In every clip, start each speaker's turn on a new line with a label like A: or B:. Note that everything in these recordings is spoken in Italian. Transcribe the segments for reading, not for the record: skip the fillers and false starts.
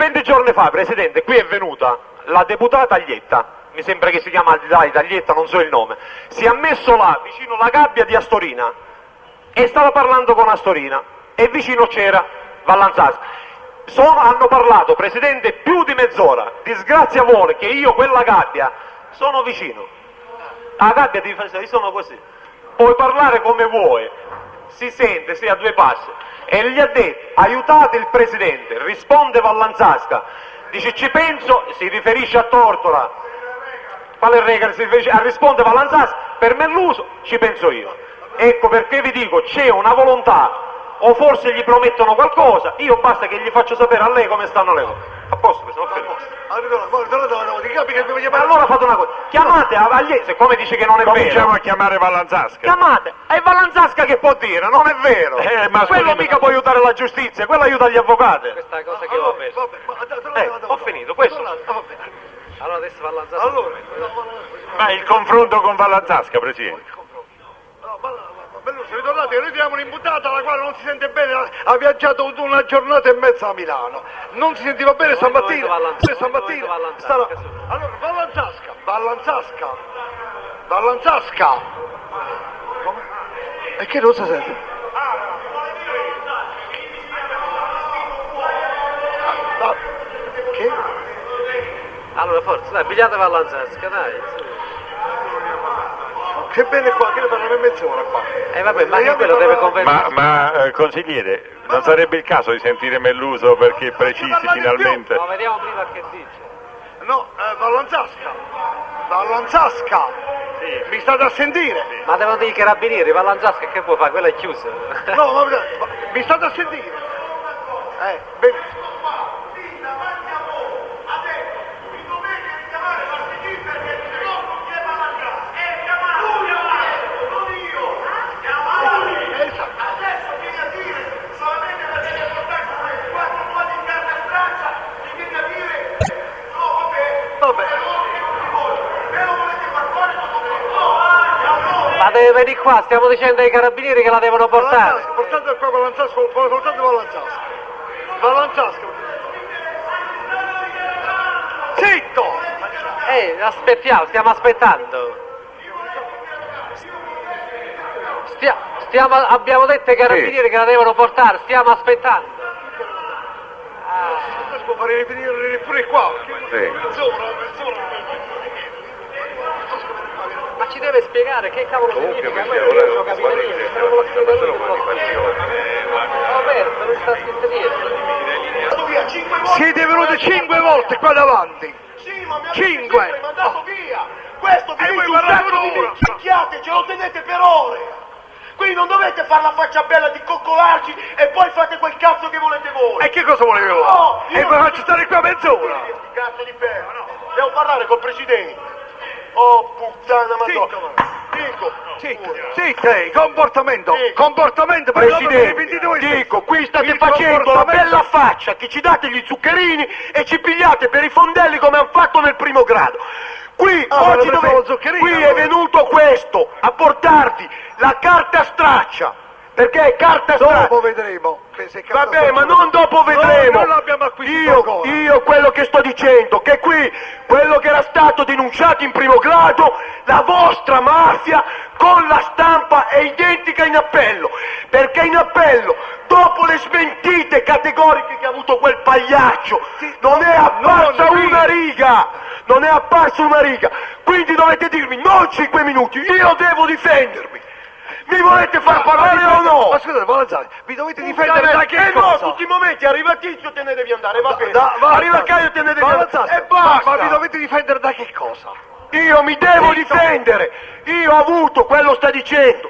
A: 20 giorni fa, Presidente, qui è venuta la deputata Aglietta, mi sembra che si chiama Aglietta, non so il nome, si è messo là, vicino alla gabbia di Astorina, e stava parlando con Astorina, e vicino c'era Vallanzasca. Hanno parlato, Presidente, più di mezz'ora. Disgrazia vuole che io quella gabbia sono vicino. La gabbia io sono così. Puoi parlare come vuoi, si sente, sei a due passi. E gli ha detto, aiutate il Presidente, risponde Vallanzasca. Dice, ci penso, si riferisce a Tortora. Quale regola si riferisce? Risponde Vallanzasca, per me l'uso, ci penso io. Ecco perché vi dico, c'è una volontà. O forse gli promettono qualcosa, io basta che gli faccio sapere a lei come stanno le cose. A posto, sono finito. Allora fate una cosa, chiamate Aglietta, come dice che non è vero.
B: Cominciamo a chiamare Vallanzasca.
A: Chiamate, è Vallanzasca che può dire, non è vero.
B: Ma
A: quello mica può aiutare la giustizia, quello aiuta gli avvocati.
C: Questa è la cosa che ho perso.
A: Ho finito, questo.
C: Allora adesso Vallanzasca.
B: Ma il confronto con Vallanzasca, Presidente.
D: Ricordate che noi abbiamo un'imputata alla quale non si sente bene, ha viaggiato una giornata e mezza a Milano, non si sentiva bene stamattina. Allora Vallanzasca. E che non si sente? Che?
C: Allora forza, dai, pigliate Vallanzasca, dai.
D: Che bene qua, che ne parla per mezz'ora qua.
C: Vabbè, ma che quello deve convertirsi.
B: Ma consigliere, non sarebbe il caso di sentire Melluso perché precisi finalmente?
C: Ma vediamo prima che dice.
D: No, Vallanzasca. Sì. Mi state a sentire?
C: Sì. Ma devono dire i carabinieri, Vallanzasca che può fare? Quella è chiusa.
D: No, ma mi state a sentire? Benissimo.
C: Ma deve venire qua, stiamo dicendo ai carabinieri che la devono portare.
D: Portate qua Vallanzasca. Zitto!
C: Aspettiamo, stiamo aspettando. Abbiamo detto ai carabinieri che la devono portare, stiamo aspettando.
D: Può fare rivenire pure qua. Mezz'ora.
C: Ma ci deve spiegare che cavolo significa quello che non capito niente. Roberto, non sta scritto niente.
D: Siete venuti 5 volte qua davanti.
E: Sì, ma mi avete
D: 5.
E: sempre mandato via. Questo vi dite un sacco di minchiate, ce lo tenete per ore. Qui non dovete fare la faccia bella di coccolarci e poi fate quel cazzo che volete voi.
D: E che cosa volete voi?
E: No,
D: E poi faccio stare qua mezz'ora.
E: Cazzo di ferro, no. Devo parlare col presidente. Oh puttana madonna.
D: Zitto, comportamento,
A: Presidente, dico, qui state facendo la bella faccia che ci date gli zuccherini e ci pigliate per i fondelli come hanno fatto nel primo grado. Qui, oggi qui è venuto questo a portarvi la carta straccia, perché è carta straccia.
D: Dopo vedremo.
A: Vabbè, ma non dopo vedremo.
D: Noi l'abbiamo acquisito
A: io quello che sto dicendo, che qui quello che era stato denunciato in primo grado, la vostra mafia con la stampa è identica in appello, perché in appello, dopo le smentite categoriche che ha avuto quel pagliaccio, non è apparsa una riga, non è apparsa una riga, quindi dovete dirmi non 5 minuti, io devo difendermi. Mi volete far parlare o no?
D: Ma scusate, Vallanzasca, vi dovete difendere da che cosa?
A: No, tutti i momenti, arriva Tizio te ne devi andare, va bene. Arriva Caio te ne devi andare. E basta.
D: Ma vi dovete difendere da che cosa?
A: Io mi devo difendere. Io ho avuto, quello sta dicendo.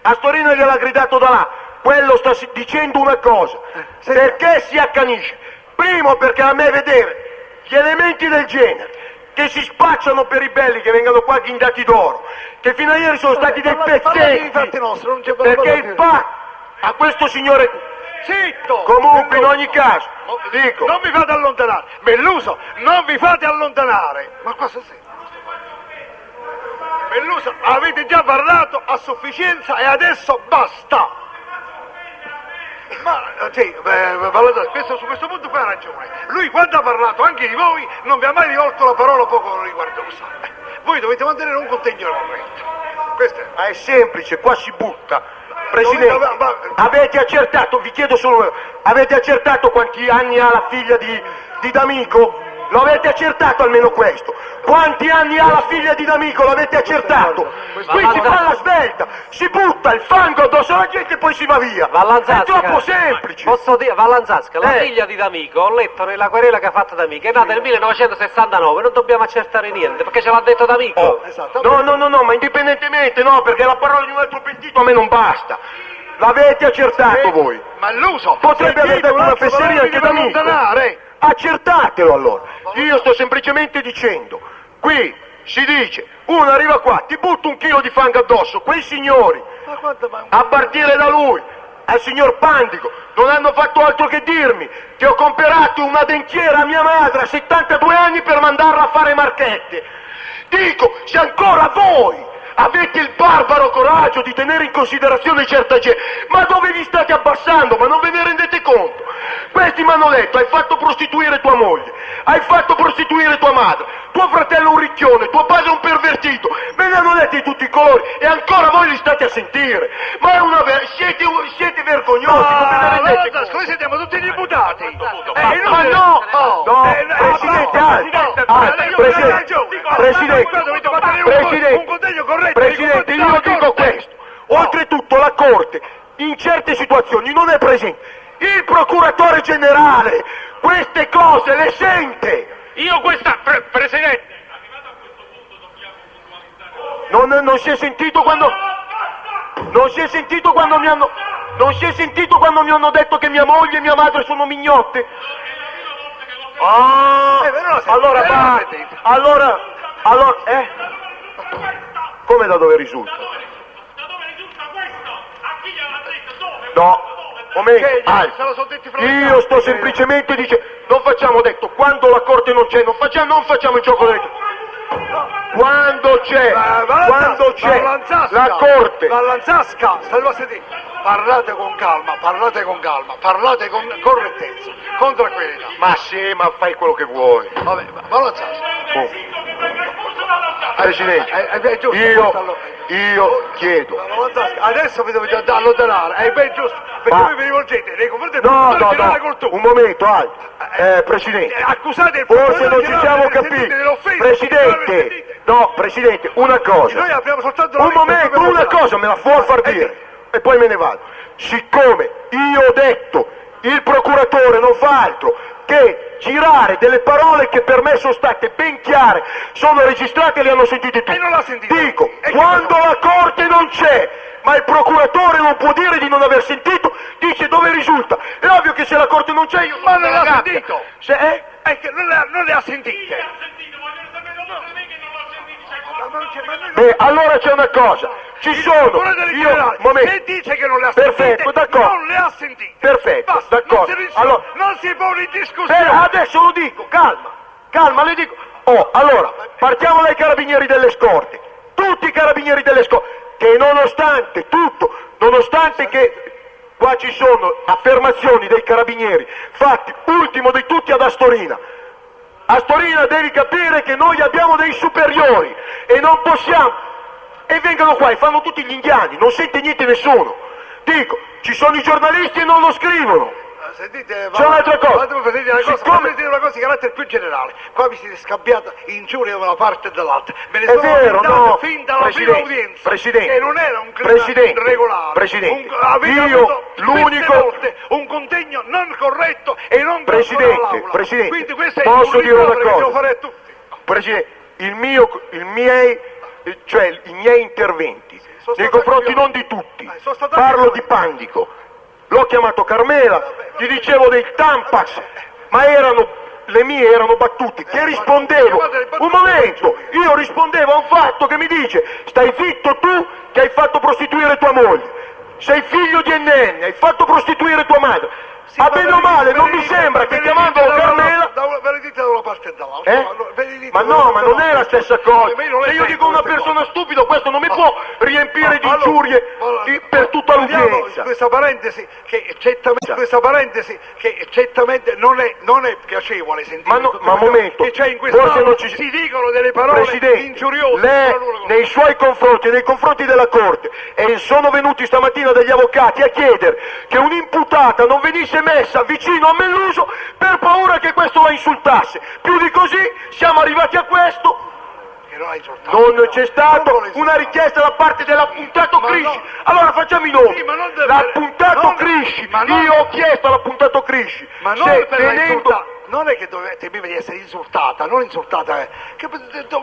A: Astorino gliel'ha gridato da là. Quello sta dicendo una cosa. Perché si accanisce? Primo perché a me vedere gli elementi del genere che si spacciano per i belli che vengano qua ghignati d'oro, che fino a ieri sono stati dei pezzetti, perché il a questo signore
D: Zitto!
A: comunque in ogni caso dico,
D: non vi fate allontanare, Melluso, non vi fate allontanare. Ma cosa sei? Melluso, avete già parlato a sufficienza e adesso basta. Ma sì, Valladolid, su questo punto fa ragione. Lui quando ha parlato anche di voi non vi ha mai rivolto la parola poco riguardosa. Voi dovete mantenere un contegno corretto. Questo è.
E: Ma è semplice, qua si butta. Presidente, avete accertato, vi chiedo solo, avete accertato quanti anni ha la figlia di D'Amico? Lo avete accertato almeno questo? Quanti anni ha la figlia di D'Amico? L'avete accertato? Qui si fa la svelta, si butta il fango addosso alla gente e poi si va via. È troppo semplice.
C: Posso dire, Vallanzasca, la figlia di D'Amico, ho letto nella querela che ha fatto D'Amico, è nata nel 1969, non dobbiamo accertare niente, perché ce l'ha detto D'Amico.
E: No, ma indipendentemente, no, perché la parola di un altro pentito a me non basta. L'avete accertato voi.
D: Ma l'uso!
E: Potrebbe aver detto una fesseria anche D'Amico. Accertatelo allora. Io sto semplicemente dicendo, qui si dice, uno arriva qua, ti butta un chilo di fango addosso, quei signori, a partire da lui, al signor Pandico, non hanno fatto altro che dirmi che ho comprato una dentiera a mia madre a 72 anni per mandarla a fare marchette. Dico, se ancora voi avete il barbaro coraggio di tenere in considerazione certa gente, ma dove vi state abbassando? Ma non ve ne rendete conto? Questi mi hanno detto, hai fatto prostituire tua moglie, hai fatto prostituire tua madre, tuo fratello è un ricchione, tuo padre è un pervertito, me ne hanno detti di tutti i colori e ancora voi li state a sentire. Ma è siete vergognosi, non ve ne rendete conto?
D: Noi siamo tutti gli imputati.
E: Ma no, Presidente, io dico questo. Oltretutto la Corte in certe situazioni non è presente. Il procuratore generale queste cose le sente.
B: Presidente!
E: Non si è sentito quando... Non si è sentito quando mi hanno... Non si è sentito quando mi hanno detto che mia moglie e mia madre sono mignotte? Come da dove risulta? No, momento, io sto semplicemente dicendo, non facciamo detto, quando la Corte non c'è, non facciamo il gioco delle... Quando c'è la Corte...
D: Vallanzasca, parlate con calma, parlate con correttezza, con tranquillità.
E: Ma sì, ma fai quello che vuoi.
D: Vabbè, Vallanzasca.
E: Presidente, io chiedo.
D: Adesso vi dovete allontanare, è ben giusto, perché voi vi rivolgete nei confronti del procuratore generale Cortù.
E: Un momento, Presidente,
D: accusate il
E: forse non ci siamo capiti. Presidente, una cosa.
D: Noi abbiamo soltanto
E: un momento, una cosa me la può far dire e poi me ne vado. Siccome io ho detto, il procuratore non fa altro che girare delle parole che per me sono state ben chiare, sono registrate e le hanno sentite tutti.
D: E non l'ha sentito.
E: Dico, quando la Corte non c'è, ma il procuratore non può dire di non aver sentito, dice dove risulta. È ovvio che se la Corte non c'è io sono...
D: Ma non l'ha sentito!
E: È
D: che non le ha sentite!
E: Beh, allora c'è una cosa, ci sono...
D: Se dice che non le ha sentite, non le ha sentite!
E: Perfetto,
D: basta,
E: d'accordo.
D: Non si pone in discussione!
E: Adesso lo dico, calma, le dico... allora, partiamo dai carabinieri delle scorte. Tutti i carabinieri delle scorte, che nonostante tutto, nonostante che qua ci sono affermazioni dei carabinieri fatti ultimo di tutti ad Astorina. Astorina devi capire che noi abbiamo dei superiori e non possiamo... E vengono qua e fanno tutti gli indiani, non sente niente nessuno. Dico, ci sono i giornalisti e non lo scrivono.
D: Sentite,
E: c'è un'altra cosa.
D: Fammi dire una cosa di carattere più generale. Qua vi siete scambiati ingiurie da una parte e dall'altra. Me ne
E: è vero, no,
D: fin dalla prima udienza.
E: Presidente,
D: che non era un clima regolare.
E: Presidente,
D: avete avuto volte un contegno non corretto e non
E: Presidente,
D: quindi questo è
E: posso dire una cosa?
D: Devo fare a tutti.
E: Presidente, i miei interventi nei confronti non di tutti, parlo di Pandico. L'ho chiamato Carmela, gli dicevo dei Tampax, ma le mie erano battute, che rispondevo, un momento, io rispondevo a un fatto che mi dice, stai zitto tu che hai fatto prostituire tua moglie, sei figlio di NN, hai fatto prostituire tua madre,
D: Sì,
E: a bene o male, non mi sembra che chiamando Carmela...
D: Ve le dite da una parte e dall'altra.
E: Ma no, ma non è la stessa cosa.
D: Se
E: Se io dico una persona stupida, questo non mi può riempire di ingiurie per tutta l'udienza.
D: Questa parentesi che certamente non è piacevole sentire.
E: Ma un momento,
D: che c'è in
E: forse
D: quest'Aula
E: non
D: si dicono delle parole
E: Presidente,
D: ingiuriose.
E: lei nei suoi confronti e nei confronti della Corte, e sono venuti stamattina degli avvocati a chiedere che un'imputata non venisse messa vicino a Melluso per paura che questo la insultasse. Più di così siamo arrivati a questo. Non c'è stata una richiesta da parte dell'appuntato Crisci. Allora facciamo i nomi.
D: Sì,
E: l'appuntato Crisci, io ho chiesto all'appuntato Crisci,
D: ma non per tenendo... Non è che temeva di essere insultata, non insultata, che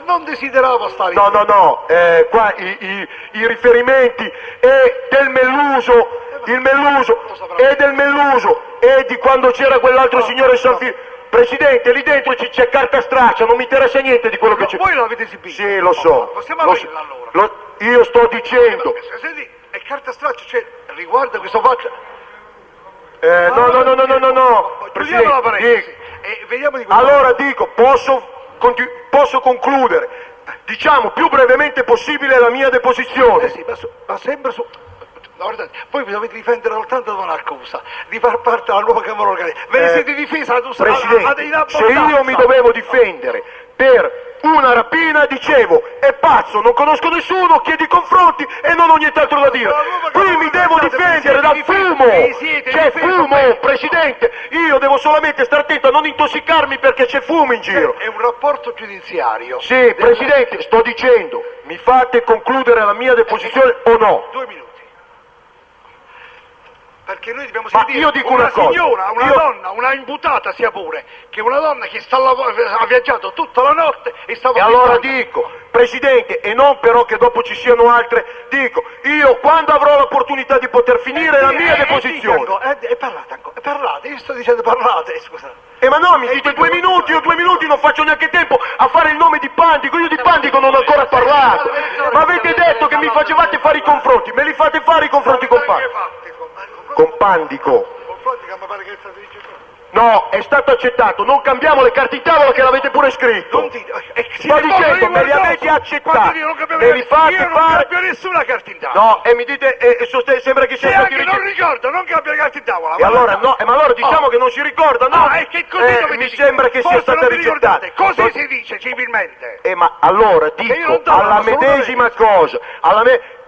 D: non desiderava stare
E: No, qua i riferimenti è del Melluso, il Melluso, è del Melluso, e di quando c'era quell'altro signore Sanfilippo. Presidente, lì dentro c'è carta straccia, non mi interessa niente di quello che c'è.
D: Voi l'avete esibito?
E: Sì, lo so.
D: Possiamo averla allora?
E: Io sto dicendo.
D: Senti, è carta straccia, cioè, riguarda questo fatto...
E: No.
D: Chiudiamo la parentesi e vediamo di questo.
E: Allora dico, posso concludere, diciamo più brevemente possibile la mia deposizione.
D: Sì, ma sempre su... Guardate, voi vi dovete difendere soltanto da un'accusa di far parte della nuova Camera Organica. Ve ne siete difesa
E: Presidente, se io mi dovevo difendere per una rapina, dicevo, è pazzo, non conosco nessuno, chiedi confronti e non ho nient'altro da dire. Qui mi devo difendere dal fumo, c'è fumo, Presidente, io devo solamente stare attento a non intossicarmi perché c'è fumo in giro.
D: È un rapporto giudiziario.
E: Sì, Presidente, sto dicendo, mi fate concludere la mia deposizione o no?
D: 2 minuti. Perché noi dobbiamo
E: Ma
D: sentire
E: io dico
D: una
E: una cosa,
D: signora, una donna, una imputata sia pure, che una donna che ha viaggiato tutta la notte e stava...
E: E allora dico, Presidente, e non però che dopo ci siano altre, dico, io quando avrò l'opportunità di poter finire la mia deposizione...
D: Parlate, io sto dicendo parlate, scusate.
E: Ma no, mi dite 2 minuti, io 2 minuti non faccio neanche tempo a fare il nome di Pandico, io di Pandico non ho ancora parlato. Ma avete detto che mi facevate fare i confronti, me li fate fare i confronti con Pandico. Con Pandico. No, è stato accettato, non cambiamo le carte in tavola che l'avete pure scritto. Sto dicendo, me li avete accettati, me li fate
D: io non
E: fare...
D: cambio nessuna carta in tavola.
E: No, e mi dite, sembra che sia
D: Se
E: stati
D: anche non ricordo, non cambia le carte in tavola.
E: E allora no, ma allora diciamo che non si ricorda, no?
D: E che così
E: mi sembra che sia stata rigettata.
D: Così si dice civilmente.
E: Ma allora dico alla medesima cosa,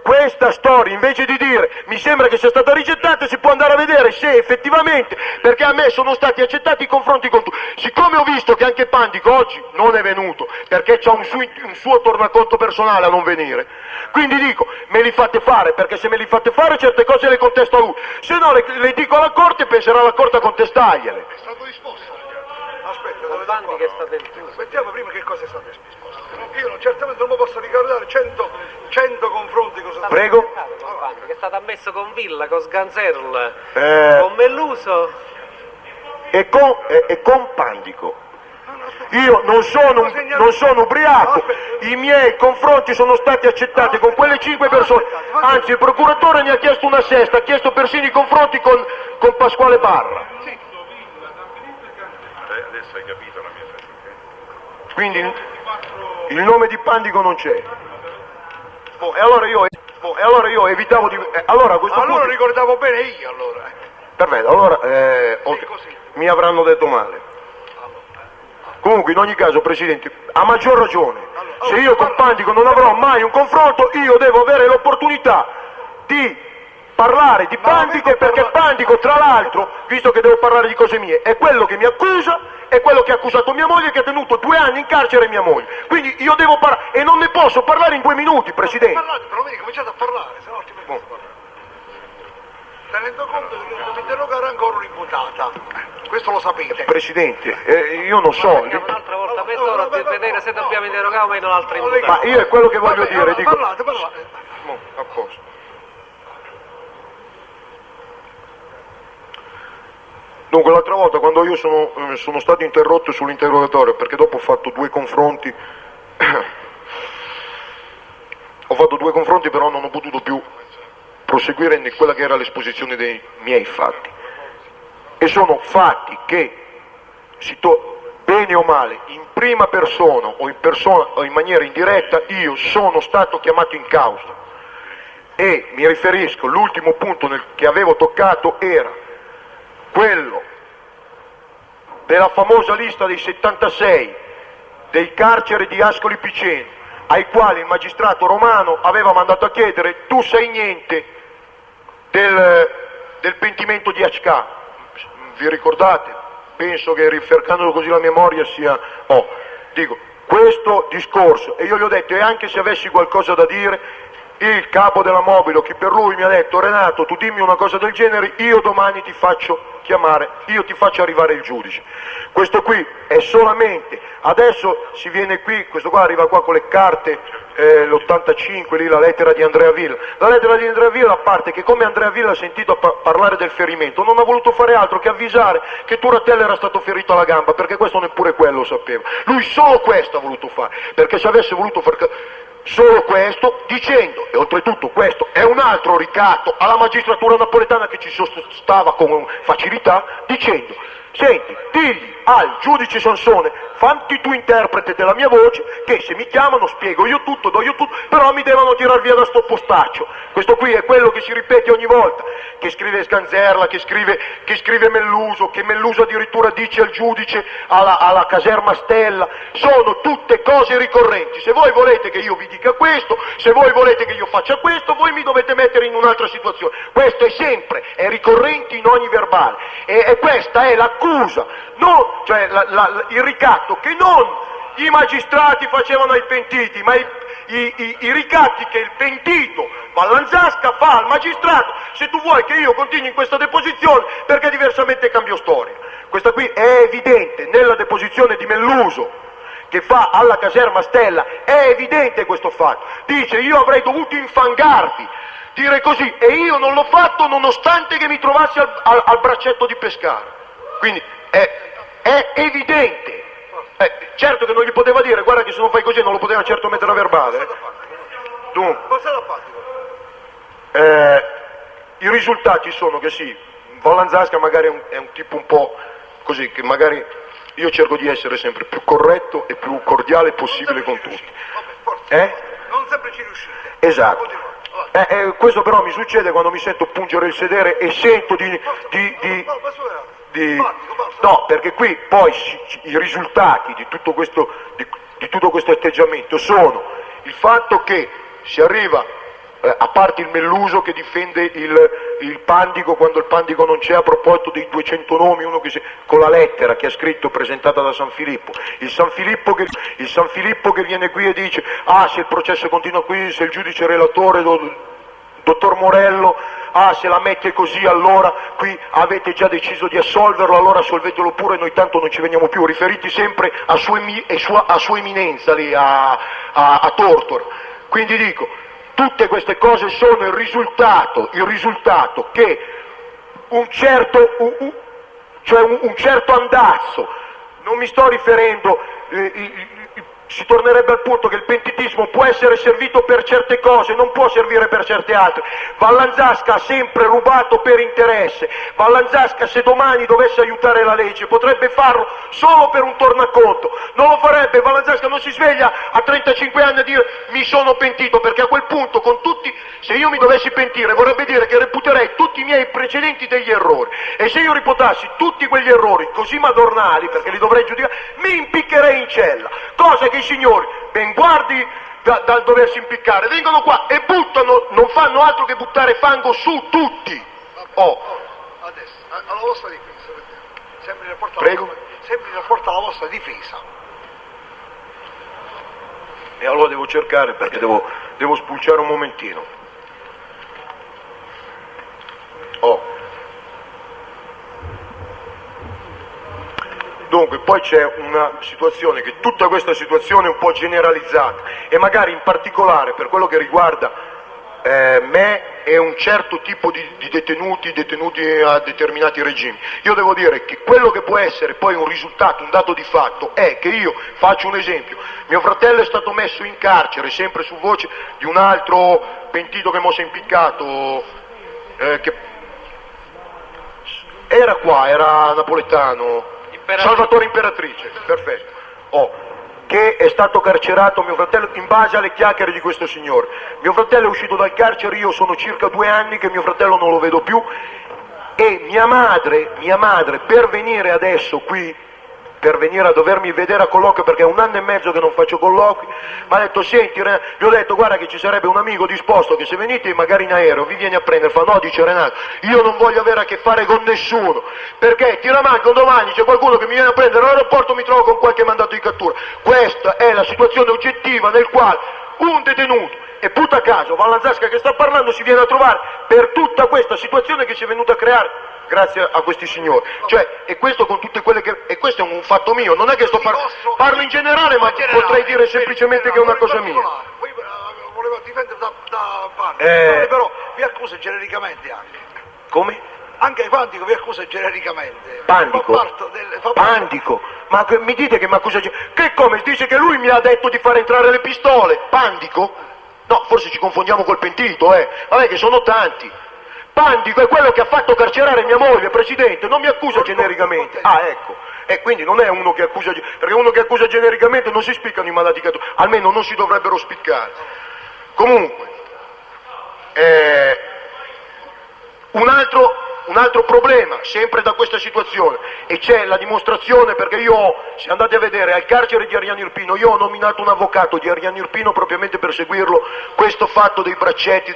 E: questa storia, invece di dire mi sembra che sia stata rigettata, si può andare a vedere se effettivamente, perché a me sono stati accettati i confronti con tutti. Siccome ho visto che anche Pandico oggi non è venuto, perché c'ha un suo tornaconto personale a non venire, quindi dico, me li fate fare, perché se me li fate fare certe cose le contesto a lui, se no le dico alla Corte e penserà la Corte a contestargliele.
D: È stato disposto. Aspetta,
C: Pandico è stato il
D: aspettiamo prima che cosa è stato disposto. Io certamente non mi posso ricordare 100 confronti con
E: Prego?
C: che è stato ammesso con Villa, con Sganzerl, con Melluso
E: e con Pandico. Io non sono ubriaco, i miei confronti sono stati accettati con quelle 5 persone, anzi il procuratore ne ha chiesto una sesta, ha chiesto persino i confronti con Pasquale Barra.
B: Adesso hai capito la mia frase.
E: Quindi il nome di Pandico non c'è. E allora io evitavo di... Allora a questo punto...
D: ricordavo bene io allora.
E: Perfetto, allora mi avranno detto male. Comunque in ogni caso, Presidente, a maggior ragione, se io con Pandico non avrò mai un confronto, io devo avere l'opportunità di parlare di Pandico, perché Pandico, tra l'altro, visto che devo parlare di cose mie, è quello che mi accusa, è quello che ha accusato mia moglie, che ha tenuto 2 anni in carcere mia moglie. Quindi io devo parlare, e non ne posso parlare in 2 minuti, Presidente.
D: Parlate, però vedi, cominciate a parlare, se no altrimenti non parlare. Tenendo conto che devo interrogare ancora un'imputata. Questo lo sapete.
E: Presidente, io non so.
C: un'altra volta mezz'ora per vedere se dobbiamo interrogare o meno l'altra imputata.
E: Ma io è quello che voglio dire, dico.
D: Parlate.
E: A posto. Dunque l'altra volta quando io sono stato interrotto sull'interrogatorio, perché dopo ho fatto 2 confronti, però non ho potuto più proseguire in quella che era l'esposizione dei miei fatti. e sono fatti che bene o male, in prima persona o in maniera indiretta, io sono stato chiamato in causa. E mi riferisco, l'ultimo punto che avevo toccato era quello della famosa lista dei 76 dei carceri di Ascoli Piceno, ai quali il magistrato romano aveva mandato a chiedere: tu sai niente del pentimento di Acca? Vi ricordate? Penso che, ricercando così la memoria, sia... dico, questo discorso, e io gli ho detto, e anche se avessi qualcosa da dire, il capo della Mobilo, che per lui mi ha detto: Renato, tu dimmi una cosa del genere, io domani ti faccio chiamare, io ti faccio arrivare il giudice. Questo qui è solamente, adesso si viene qui, questo qua arriva qua con le carte, l'85, lì la lettera di Andrea Villa. La lettera di Andrea Villa, a parte che come Andrea Villa ha sentito parlare del ferimento, non ha voluto fare altro che avvisare che Turatello era stato ferito alla gamba, perché questo neppure quello sapeva. Lui solo questo ha voluto fare, perché se avesse voluto fare solo questo, dicendo, e oltretutto questo è un altro ricatto alla magistratura napoletana che ci sottostava con facilità, dicendo: senti, digli al giudice Sansone, fammi tu interprete della mia voce, che se mi chiamano spiego io tutto, do io tutto, però mi devono tirar via da sto postaccio. Questo qui è quello che si ripete ogni volta, che scrive Sganzerla, che scrive Melluso, che Melluso addirittura dice al giudice alla caserma Stella. Sono tutte cose ricorrenti. Se voi volete che io vi dica questo, se voi volete che io faccia questo, voi mi dovete mettere in un'altra situazione. Questo è sempre, è ricorrente in ogni verbale, e questa è l'accusa, cioè il ricatto che non i magistrati facevano ai pentiti, ma i ricatti che il pentito Vallanzasca fa al magistrato: se tu vuoi che io continui in questa deposizione, perché diversamente cambio storia. Questa qui è evidente nella deposizione di Melluso che fa alla caserma Stella, è evidente questo fatto. Dice: io avrei dovuto infangarvi, dire così, e io non l'ho fatto nonostante che mi trovassi al braccetto di Pescara. Quindi è evidente. Certo che non gli poteva dire: guarda che se non fai così, non lo poteva certo mettere a verbale. Dunque, i risultati sono che sì, Vallanzasca magari è un tipo un po' così, che magari io cerco di essere sempre più corretto e più cordiale possibile con tutti.
D: Non sempre ci riuscite.
E: Esatto. Questo però mi succede quando mi sento pungere il sedere e sento no, perché qui poi i risultati di tutto questo atteggiamento sono il fatto che si arriva, a parte il Melluso che difende il Pandico quando il Pandico non c'è, a proposito dei 200 nomi, con la lettera che ha scritto presentata da San Filippo, il San Filippo che viene qui e dice: se il processo continua qui, se il giudice relatore dottor Morello, se la mette così, allora qui avete già deciso di assolverlo, allora assolvetelo pure, noi tanto non ci veniamo più, riferiti sempre a sua eminenza lì, a Tortora. Quindi dico, tutte queste cose sono il risultato che un certo andazzo, non mi sto riferendo, si tornerebbe al punto che il pentitismo può essere servito per certe cose, non può servire per certe altre. Vallanzasca ha sempre rubato per interesse. Vallanzasca, se domani dovesse aiutare la legge, potrebbe farlo solo per un tornaconto. Non lo farebbe. Vallanzasca non si sveglia a 35 anni a dire: mi sono pentito, perché a quel punto, con tutti, se io mi dovessi pentire, vorrebbe dire che reputerei tutti i miei precedenti degli errori. E se io riputassi tutti quegli errori così madornali, perché li dovrei giudicare, mi impiccherei in cella. Cosa che i signori, ben guardi dal doversi impiccare, vengono qua e buttano, non fanno altro che buttare fango su tutti.
D: Adesso, alla vostra difesa, sempre in rapporto alla vostra difesa.
E: E allora devo cercare, perché devo spulciare un momentino. Dunque, poi c'è una situazione, che tutta questa situazione è un po' generalizzata, e magari in particolare per quello che riguarda me e un certo tipo di detenuti a determinati regimi. Io devo dire che quello che può essere poi un risultato, un dato di fatto, è che io, faccio un esempio, mio fratello è stato messo in carcere, sempre su voce di un altro pentito che mo' si è impiccato, Era qua, era napoletano. Salvatore Imperatrice, perfetto. Che è stato carcerato mio fratello in base alle chiacchiere di questo signore. Mio fratello è uscito dal carcere, io sono circa 2 anni che mio fratello non lo vedo più, e mia madre per venire adesso qui, per venire a dovermi vedere a colloquio, perché è 1 anno e mezzo che non faccio colloqui, mi ha detto: senti, gli ho detto: guarda che ci sarebbe un amico disposto che se venite magari in aereo vi viene a prendere. Fa: no, dice Renato, io non voglio avere a che fare con nessuno, perché tiramanco domani c'è qualcuno che mi viene a prendere all'aeroporto, mi trovo con qualche mandato di cattura. Questa è la situazione oggettiva nel quale un detenuto, e puta caso Vallanzasca che sta parlando, si viene a trovare per tutta questa situazione che si è venuta a creare grazie a questi signori. Cioè, e questo con tutte quelle che... e questo è un fatto mio, non è che parlo in generale, ma potrei dire semplicemente che è una cosa mia.
D: Volevo difendere da Pandico, però vi accusa genericamente anche.
E: Come?
D: Anche Pandico vi accusa genericamente.
E: Pandico? Pandico? Ma mi dite che mi accusa... Che come? Dice che lui mi ha detto di far entrare le pistole? Pandico? No, forse ci confondiamo col pentito, Vabbè che sono tanti. Pandico è quello che ha fatto carcerare mia moglie, Presidente, non mi accusa genericamente. Ah, ecco. E quindi non è uno che accusa, perché uno che accusa genericamente non si spiccano i mandati di cattura, almeno non si dovrebbero spiccare. Comunque, un altro problema, sempre da questa situazione, e c'è la dimostrazione, perché se andate a vedere al carcere di Ariano Irpino, io ho nominato un avvocato di Ariano Irpino propriamente per seguirlo, questo fatto dei braccetti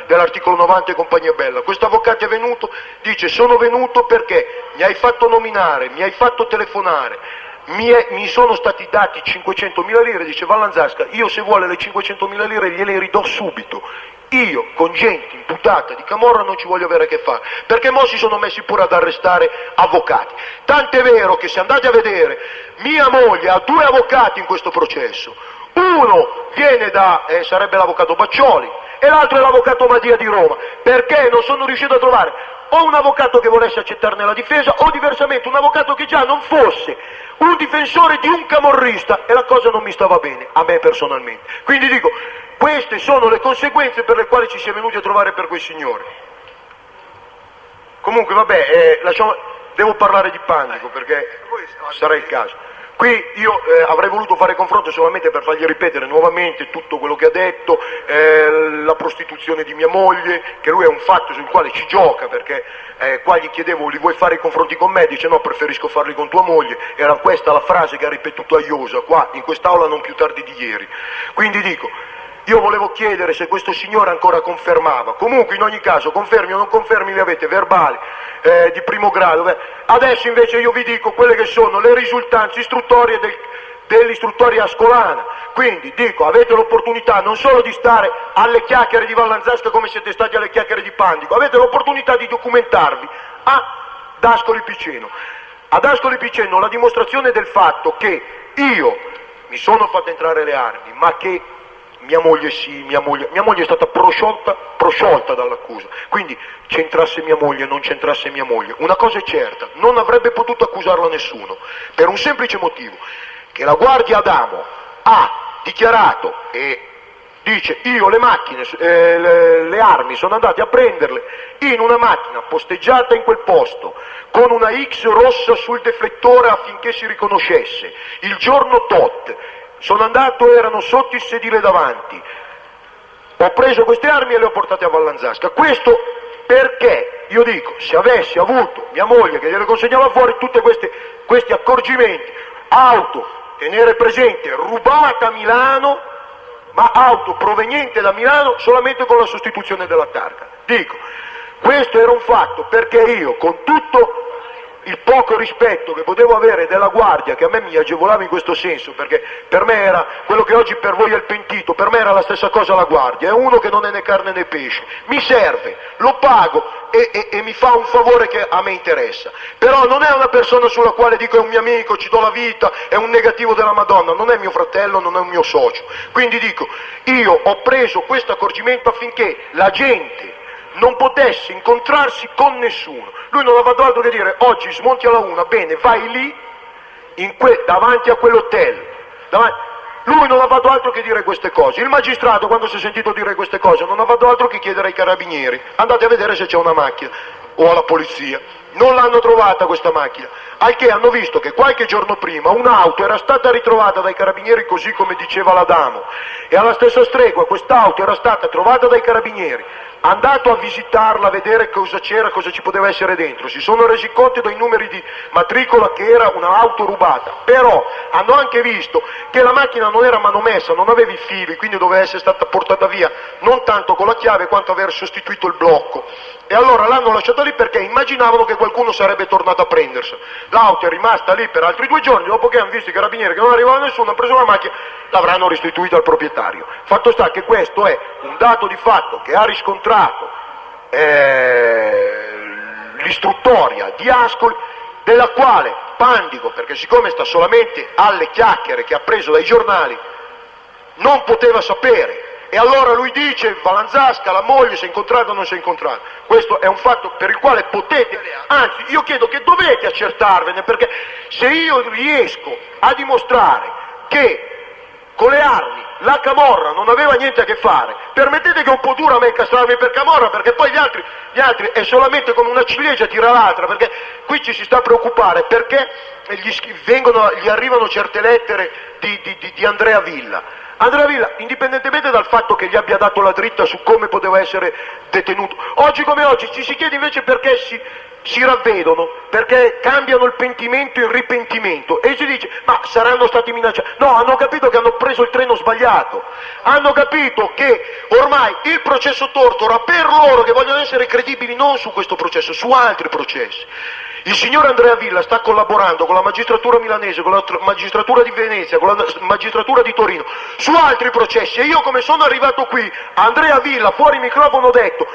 E: dell'articolo 90 e compagnia bella. Questo avvocato è venuto, dice: sono venuto perché mi hai fatto nominare, mi hai fatto telefonare, mi sono stati dati 500.000 lire, dice Vallanzasca, io se vuole le 500.000 lire gliele ridò subito. Io con gente imputata di camorra non ci voglio avere a che fare, perché mo si sono messi pure ad arrestare avvocati. Tant'è vero che se andate a vedere, mia moglie ha 2 avvocati in questo processo. Uno viene sarebbe l'avvocato Baccioli, e l'altro è l'avvocato Madia di Roma, perché non sono riuscito a trovare o un avvocato che volesse accettarne la difesa, o diversamente un avvocato che già non fosse un difensore di un camorrista, e la cosa non mi stava bene, a me personalmente. Quindi dico, queste sono le conseguenze per le quali ci si è venuti a trovare per quei signori. Comunque vabbè, devo parlare di Pandico perché sarà il caso. Qui io avrei voluto fare confronto solamente per fargli ripetere nuovamente tutto quello che ha detto, la prostituzione di mia moglie, che lui è un fatto sul quale ci gioca, perché qua gli chiedevo: li vuoi fare i confronti con me? Dice: no, preferisco farli con tua moglie. Era questa la frase che ha ripetuto a Iosa qua in quest'aula non più tardi di ieri. Quindi dico, io volevo chiedere se questo signore ancora confermava. Comunque in ogni caso, confermi o non confermi, li avete verbali di primo grado. Adesso invece io vi dico quelle che sono le risultanze istruttorie dell'istruttoria ascolana. Quindi dico, avete l'opportunità non solo di stare alle chiacchiere di Vallanzasca come siete stati alle chiacchiere di Pandico, avete l'opportunità di documentarvi ad Ascoli Piceno. Ad Ascoli Piceno la dimostrazione del fatto che io mi sono fatto entrare le armi, ma che mia moglie è stata prosciolta dall'accusa, quindi c'entrasse mia moglie, non c'entrasse mia moglie, una cosa è certa, non avrebbe potuto accusarlo nessuno, per un semplice motivo, che la Guardia Adamo ha dichiarato e dice: io le macchine, le armi sono andate a prenderle in una macchina posteggiata in quel posto, con una X rossa sul deflettore affinché si riconoscesse, il giorno tot. Sono andato, erano sotto il sedile davanti, ho preso queste armi e le ho portate a Vallanzasca. Questo perché, io dico, se avessi avuto mia moglie che gliele consegnava fuori tutti questi accorgimenti, auto, tenere presente, rubata a Milano, ma auto proveniente da Milano solamente con la sostituzione della targa. Dico, questo era un fatto perché io, con tutto il poco rispetto che potevo avere della Guardia, che a me mi agevolava in questo senso, perché per me era quello che oggi per voi è il pentito, per me era la stessa cosa la Guardia, è uno che non è né carne né pesce, mi serve, lo pago e mi fa un favore che a me interessa, però non è una persona sulla quale dico è un mio amico, ci do la vita, è un negativo della Madonna, non è mio fratello, non è un mio socio. Quindi dico, io ho preso questo accorgimento affinché la gente non potesse incontrarsi con nessuno. Lui non ha fatto altro che dire: oggi smonti alla 1, bene, vai lì, davanti a quell'hotel. Lui non ha fatto altro che dire queste cose. Il magistrato, quando si è sentito dire queste cose, non ha fatto altro che chiedere ai carabinieri: andate a vedere se c'è una macchina. o alla polizia. Non l'hanno trovata questa macchina, al che hanno visto che qualche giorno prima un'auto era stata ritrovata dai carabinieri, così come diceva l'Adamo, e alla stessa stregua quest'auto era stata trovata dai carabinieri. Andato a visitarla, a vedere cosa c'era, cosa ci poteva essere dentro, si sono resi conto dai numeri di matricola che era un'auto rubata, però hanno anche visto che la macchina non era manomessa, non aveva i fili, quindi doveva essere stata portata via non tanto con la chiave quanto aver sostituito il blocco, e allora l'hanno lasciata lì perché immaginavano che qualcuno sarebbe tornato a prendersela. L'auto è rimasta lì per altri 2 giorni, dopo che hanno visto i carabinieri che non arrivava nessuno, hanno preso la macchina, l'avranno restituita al proprietario. Fatto sta che questo è un dato di fatto che ha riscontrato l'istruttoria di Ascoli, della quale Pandico, perché siccome sta solamente alle chiacchiere che ha preso dai giornali, non poteva sapere. E allora lui dice, Valanzasca, la moglie, si è incontrata o non si è incontrata. Questo è un fatto per il quale potete, anzi io chiedo che dovete accertarvene, perché se io riesco a dimostrare che con le armi la camorra non aveva niente a che fare, permettete che è un po' dura a me incastrarmi per camorra, perché poi gli altri è solamente come una ciliegia tira l'altra, perché qui ci si sta a preoccupare perché gli arrivano certe lettere di Andrea Villa. Andrea Villa, indipendentemente dal fatto che gli abbia dato la dritta su come poteva essere detenuto, oggi come oggi ci si chiede invece perché si ravvedono, perché cambiano il pentimento in ripentimento, e si dice ma saranno stati minacciati. No, hanno capito che hanno preso il treno sbagliato, hanno capito che ormai il processo Tortora, per loro che vogliono essere credibili non su questo processo, su altri processi. Il signor Andrea Villa sta collaborando con la magistratura milanese, con la magistratura di Venezia, con la magistratura di Torino, su altri processi, e io come sono arrivato qui, Andrea Villa fuori microfono ho detto,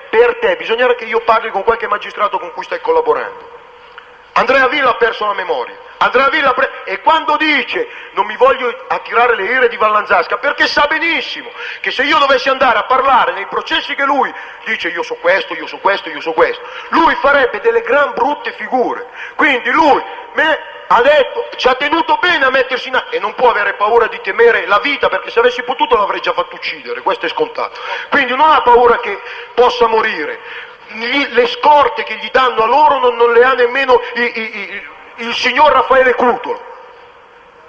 E: per te bisognerà che io parli con qualche magistrato con cui stai collaborando. Andrea Villa ha perso la memoria, e quando dice non mi voglio attirare le ire di Vallanzasca, perché sa benissimo che se io dovessi andare a parlare nei processi che lui dice io so questo, lui farebbe delle gran brutte figure. Quindi lui ha detto, ci ha tenuto bene a mettersi in e non può avere paura di temere la vita, perché se avessi potuto l'avrei già fatto uccidere, questo è scontato. Quindi non ha paura che possa morire. Le scorte che gli danno a loro non le ha nemmeno il signor Raffaele Cutolo,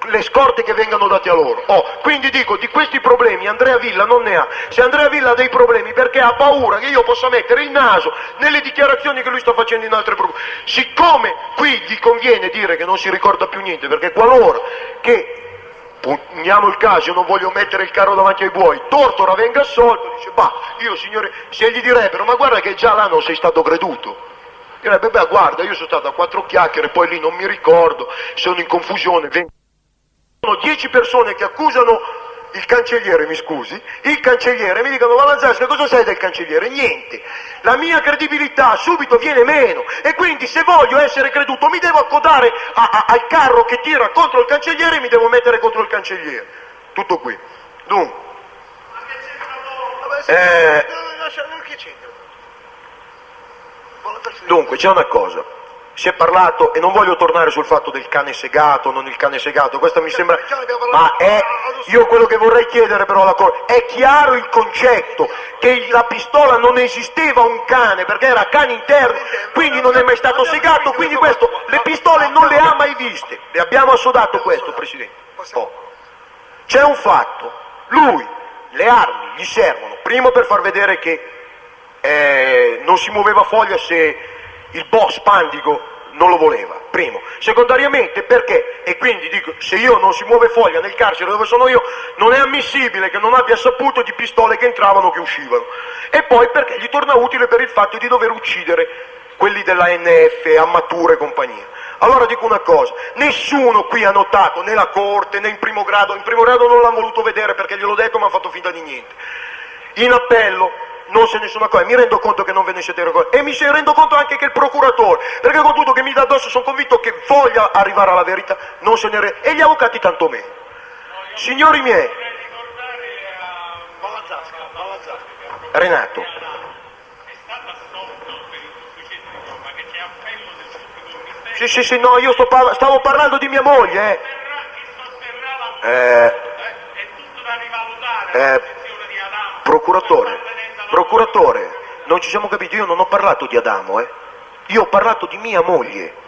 E: le scorte che vengano date a loro. Quindi dico, di questi problemi Andrea Villa non ne ha. Se Andrea Villa ha dei problemi perché ha paura che io possa mettere il naso nelle dichiarazioni che lui sta facendo in altre procure, siccome qui gli conviene dire che non si ricorda più niente, perché qualora che poniamo il caso, io non voglio mettere il carro davanti ai buoi, Tortora venga assolto, dice io signore, se gli direbbero ma guarda che già là non sei stato creduto, direbbe guarda io sono stato a 4 chiacchiere, poi lì non mi ricordo, sono in confusione. Sono 10 persone che accusano il cancelliere, mi scusi, il cancelliere, mi dicono Valanzasca cosa sai del cancelliere? Niente, la mia credibilità subito viene meno, e quindi se voglio essere creduto mi devo accodare al carro che tira contro il cancelliere e mi devo mettere contro il cancelliere. Tutto qui. Dunque c'è una cosa, si è parlato, e non voglio tornare sul fatto del cane segato, non il cane segato, questo mi sembra, ma io quello che vorrei chiedere però è chiaro il concetto che la pistola non esisteva un cane, perché era cane interno, quindi non è mai stato segato, quindi questo, le pistole non le ha mai viste, le abbiamo assodato questo, Presidente. C'è un fatto, lui, le armi gli servono, primo per far vedere che non si muoveva foglia se il boss Pandico non lo voleva, primo. Secondariamente perché, e quindi dico, se io non si muove foglia nel carcere dove sono io, non è ammissibile che non abbia saputo di pistole che entravano o che uscivano. E poi perché gli torna utile per il fatto di dover uccidere quelli della NF, Ammatura e compagnia. Allora dico una cosa, nessuno qui ha notato, né la Corte, né in primo grado non l'hanno voluto vedere perché gliel'ho detto ma ha fatto finta di niente. In appello non se ne sono accorti, mi rendo conto che non ve ne siete ricordati, e mi rendo conto anche che il procuratore, perché con tutto che mi dà addosso sono convinto che voglia arrivare alla verità, non se ne e gli avvocati tanto meno. Signori miei, Renato, sì, no, io stavo parlando di mia moglie, Procuratore, non ci siamo capiti, io non ho parlato di Adamo, io ho parlato di mia moglie.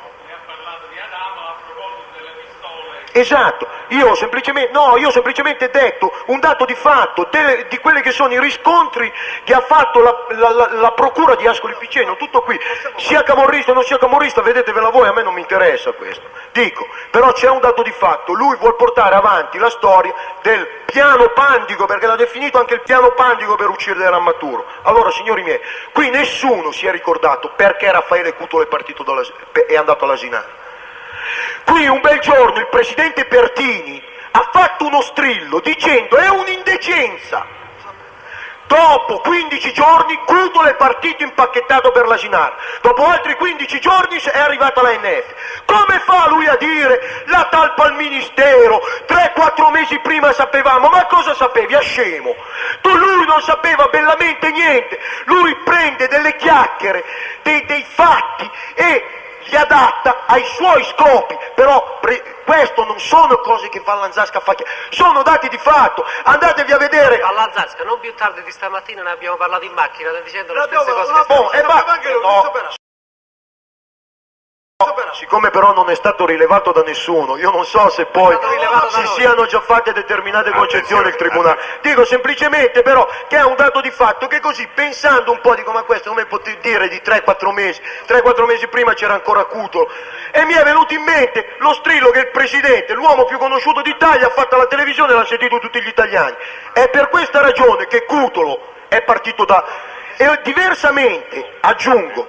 E: Esatto, io ho semplicemente detto un dato di fatto di quelli che sono i riscontri che ha fatto la procura di Ascoli Piceno, tutto qui, sia camorrista o non sia camorrista, vedetevela voi, a me non mi interessa questo, dico, però c'è un dato di fatto, lui vuol portare avanti la storia del piano Pandico, perché l'ha definito anche il piano Pandico per uccidere Rammaturo. Allora signori miei, qui nessuno si è ricordato perché Raffaele Cutolo è andato all'Asinara. Qui un bel giorno il presidente Pertini ha fatto uno strillo dicendo è un'indecenza. Dopo 15 giorni Cutolo è partito impacchettato per l'Asinara. Dopo altri 15 giorni è arrivata l'ANF. Come fa lui a dire la talpa al ministero? 3-4 mesi prima sapevamo. Ma cosa sapevi? A scemo. Lui non sapeva bellamente niente. Lui prende delle chiacchiere, dei fatti e li adatta ai suoi scopi, però questo non sono cose che fa Lanzasca, sono dati di fatto, andatevi a vedere.
C: A Lanzasca, non più tardi di stamattina ne abbiamo parlato in macchina, dicendo le stesse cose che stiamo
E: dicendo. Siccome però non è stato rilevato da nessuno, io non so se poi si siano già fatte determinate concezioni del tribunale. Dico semplicemente però che è un dato di fatto che così, pensando un po', dico ma questo come potevi dire di 3-4 mesi prima c'era ancora Cutolo, e mi è venuto in mente lo strillo che il presidente, l'uomo più conosciuto d'Italia, ha fatto alla televisione e l'ha sentito tutti gli italiani. È per questa ragione che Cutolo è partito e diversamente, aggiungo,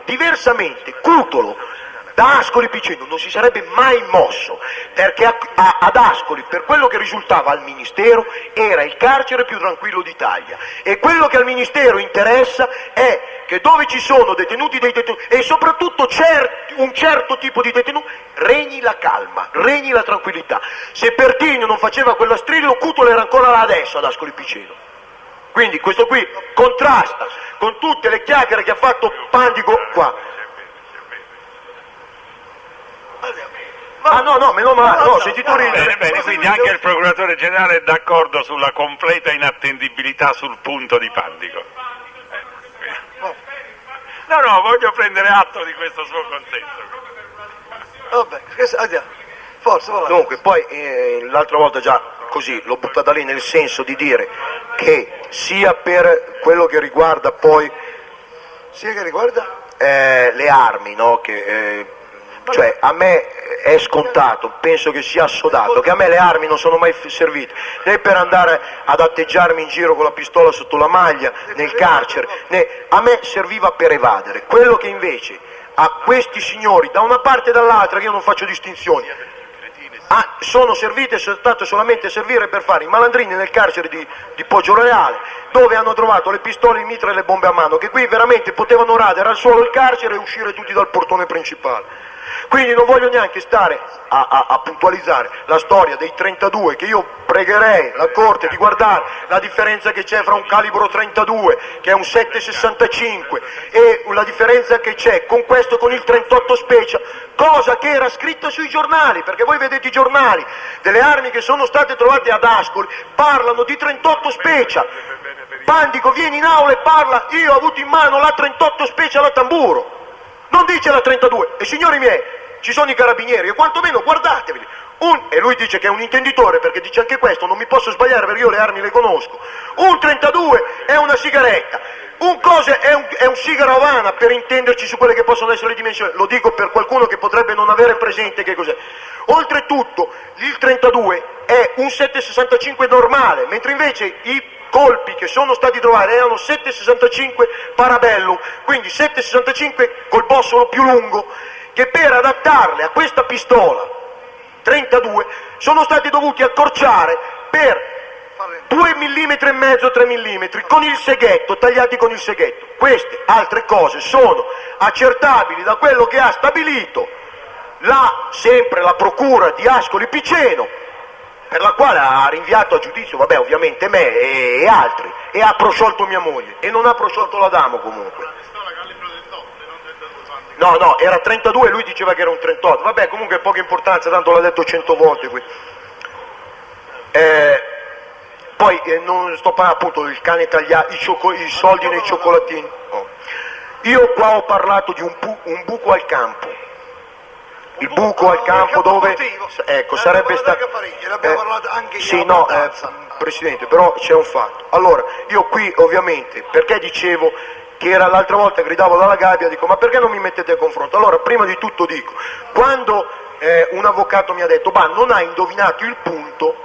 E: Cutolo da Ascoli Piceno non si sarebbe mai mosso, perché ad Ascoli, per quello che risultava al Ministero, era il carcere più tranquillo d'Italia, e quello che al Ministero interessa è che dove ci sono detenuti e soprattutto un certo tipo di detenuti, regni la calma, regni la tranquillità. Se Pertini non faceva quella strillo, Cutolo era ancora là adesso ad Ascoli Piceno. Quindi questo qui contrasta con tutte le chiacchiere che ha fatto Pandico qua. No, meno male, no, sentito ridere.
B: Bene, quindi anche il procuratore generale è d'accordo sulla completa inattendibilità sul punto di Pandico. No, voglio prendere atto di questo suo consenso.
D: Vabbè, andiamo, forza, va.
E: Dunque, poi l'altra volta già così l'ho buttata lì nel senso di dire che sia per quello che riguarda poi le armi, no? Cioè a me è scontato, penso che sia assodato, che a me le armi non sono mai servite né per andare ad atteggiarmi in giro con la pistola sotto la maglia nel carcere, né a me serviva per evadere. Quello che invece a questi signori da una parte e dall'altra, che io non faccio distinzioni, sono state solamente servire per fare i malandrini nel carcere di Poggioreale, dove hanno trovato le pistole, il mitra e le bombe a mano, che qui veramente potevano radere al suolo il carcere e uscire tutti dal portone principale. Quindi non voglio neanche stare a puntualizzare la storia dei 32, che io pregherei la Corte di guardare la differenza che c'è fra un calibro 32, che è un 7,65, e la differenza che c'è con questo, con il 38 Special, cosa che era scritta sui giornali, perché voi vedete i giornali delle armi che sono state trovate ad Ascoli, parlano di 38 Special. Pandico viene in aula e parla, io ho avuto in mano la 38 Special a tamburo. Non dice la 32, e signori miei, ci sono i carabinieri, e quantomeno guardateveli. E lui dice che è un intenditore, perché dice anche questo, non mi posso sbagliare perché io le armi le conosco. Un 32 è una sigaretta, un coso è un sigaro Havana, per intenderci su quelle che possono essere le dimensioni. Lo dico per qualcuno che potrebbe non avere presente che cos'è. Oltretutto, il 32 è un 7,65 normale, mentre invece i colpi che sono stati trovati erano 7,65 Parabellum, quindi 7,65 col bossolo più lungo, che per adattarle a questa pistola 32 sono stati dovuti accorciare per 2 mm e mezzo, 3 mm con il seghetto, tagliati con il seghetto. Queste altre cose sono accertabili da quello che ha stabilito sempre la procura di Ascoli Piceno, per la quale ha rinviato a giudizio, vabbè, ovviamente me e altri, e ha prosciolto mia moglie, e non ha prosciolto l'Adamo comunque. No, era 32 e lui diceva che era un 38, vabbè, comunque poca importanza, tanto l'ha detto 100 volte qui. Poi non sto parlando appunto del cane tagliato, i soldi nei cioccolatini. Oh. Io qua ho parlato di un buco al campo. Il buco al campo dove, ecco, sarebbe stato... Sì, no, Presidente, però c'è un fatto. Allora, io qui ovviamente, perché dicevo che era l'altra volta gridavo dalla gabbia, dico ma perché non mi mettete a confronto? Allora, prima di tutto dico, quando un avvocato mi ha detto, ma non ha indovinato il punto,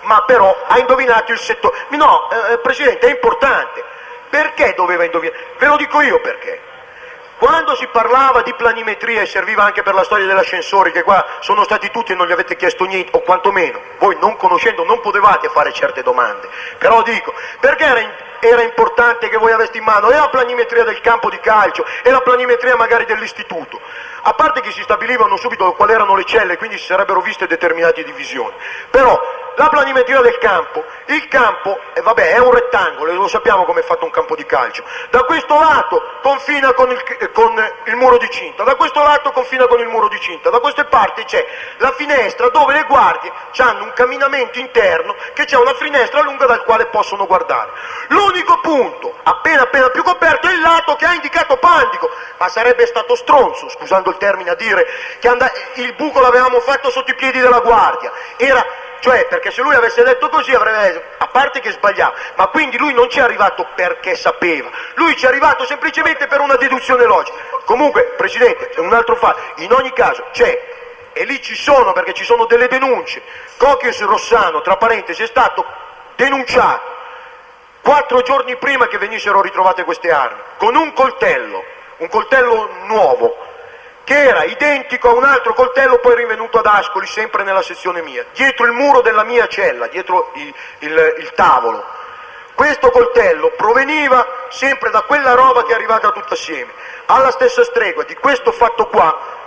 E: ma però ha indovinato il settore. No, Presidente, è importante. Perché doveva indovinare? Ve lo dico io perché. Quando si parlava di planimetria e serviva anche per la storia degli ascensori, che qua sono stati tutti e non gli avete chiesto niente, o quantomeno voi non conoscendo non potevate fare certe domande, però dico, perché era importante che voi aveste in mano e la planimetria del campo di calcio e la planimetria magari dell'istituto, a parte che si stabilivano subito quali erano le celle, quindi si sarebbero viste determinate divisioni, però la planimetria del campo, il campo, vabbè, è un rettangolo, lo sappiamo come è fatto un campo di calcio, da questo lato confina con il muro di cinta, da questo lato confina con il muro di cinta, da queste parti c'è la finestra dove le guardie hanno un camminamento interno, che c'è una finestra lunga dal quale possono guardare. L'unico punto, appena più coperto, è il lato che ha indicato Pandico, ma sarebbe stato stronzo, scusando il termine, a dire che il buco l'avevamo fatto sotto i piedi della guardia, cioè, perché se lui avesse detto così avrebbe, a parte che sbagliava, ma quindi lui non ci è arrivato perché sapeva, lui ci è arrivato semplicemente per una deduzione logica. Comunque, Presidente, un altro fatto, in ogni caso c'è, e lì ci sono perché ci sono delle denunce, Cochius Rossano, tra parentesi, è stato denunciato 4 giorni prima che venissero ritrovate queste armi, con un coltello nuovo, che era identico a un altro coltello poi rinvenuto ad Ascoli, sempre nella sezione mia, dietro il muro della mia cella, dietro il tavolo. Questo coltello proveniva sempre da quella roba che è arrivata tutta assieme. Alla stessa stregua di questo fatto qua,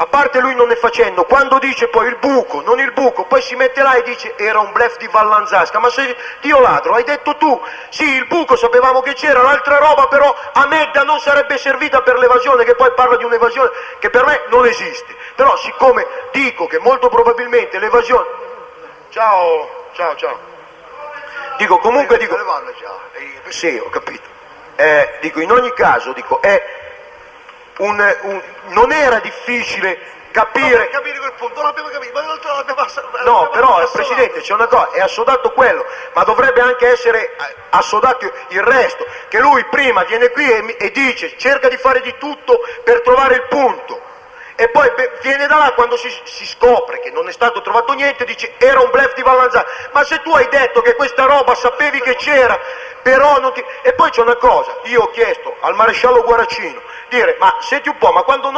E: a parte lui non ne facendo, quando dice poi il buco, non il buco, poi si mette là e dice era un bluff di Vallanzasca, ma se Dio ladro, hai detto tu, sì il buco sapevamo che c'era, l'altra roba però a Medda non sarebbe servita per l'evasione, che poi parla di un'evasione che per me non esiste, però siccome dico che molto probabilmente l'evasione... Ciao. Dico, comunque dico... Sì, ho capito. Dico, in ogni caso, dico, non era difficile capire
D: quel punto, non l'abbiamo capito, ma l'altro l'abbiamo
E: no, però Presidente c'è una cosa, è assodato quello, ma dovrebbe anche essere assodato il resto, che lui prima viene qui e dice, cerca di fare di tutto per trovare il punto, e poi viene da là quando si scopre che non è stato trovato niente, dice era un bluff di Vallanzasca, ma se tu hai detto che questa roba sapevi che c'era, però non ti... E poi c'è una cosa, io ho chiesto al maresciallo Guaracino, dire, ma senti un po', ma quando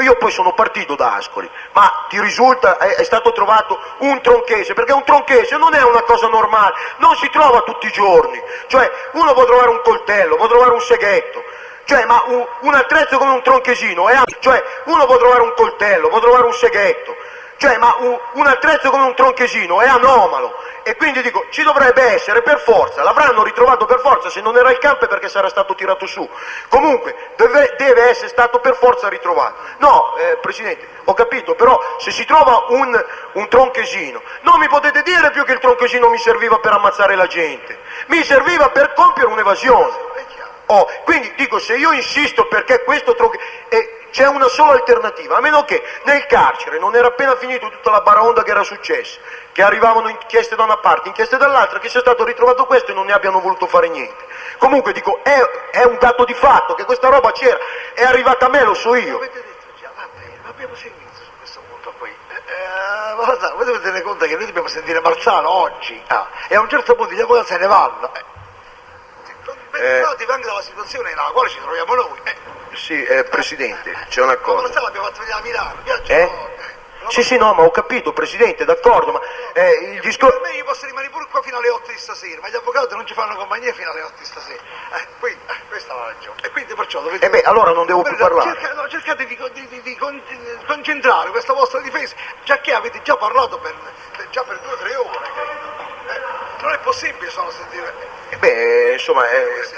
E: io poi sono partito da Ascoli, ma ti risulta, è stato trovato un tronchese, perché un tronchese non è una cosa normale, non si trova tutti i giorni, cioè uno può trovare un coltello, può trovare un seghetto, cioè ma un attrezzo come un tronchesino, cioè uno può trovare un coltello, può trovare un seghetto, cioè ma un attrezzo come un tronchesino è anomalo, e quindi dico, ci dovrebbe essere per forza, l'avranno ritrovato per forza, se non era il campo è perché sarà stato tirato su, comunque deve essere stato per forza ritrovato. No, Presidente, ho capito, però se si trova un tronchesino, non mi potete dire più che il tronchesino mi serviva per ammazzare la gente, mi serviva per compiere un'evasione. Quindi dico, se io insisto perché questo c'è una sola alternativa, a meno che nel carcere non era appena finito tutta la baraonda che era successa, che arrivavano inchieste da una parte, inchieste dall'altra, che sia stato ritrovato questo e non ne abbiano voluto fare niente. Comunque dico, è un dato di fatto che questa roba c'era, è arrivata a me, lo so io.
D: Avete detto già, abbiamo sentito su questo punto qui. Guarda, voi dovete tenere conto che noi dobbiamo sentire Marzano oggi, e a un certo punto gli avvocati se ne vanno. Però dipende dalla situazione nella quale ci troviamo noi.
E: Sì, Presidente, c'è una cosa.
D: Ma l'abbiamo fatto venire a Milano,
E: Sì, no, ma ho capito, Presidente, d'accordo, ma il discorso...
D: Per me io posso rimanere pure qua fino alle 8 di stasera, ma gli avvocati non ci fanno compagnia fino alle 8 di stasera. Quindi, questa è la ragione. E quindi perciò dovete...
E: allora non devo più parlare.
D: Cercate di concentrare questa vostra difesa, già che avete già parlato per 2 o 3 ore. Non è possibile solo sentire.
E: Beh, insomma,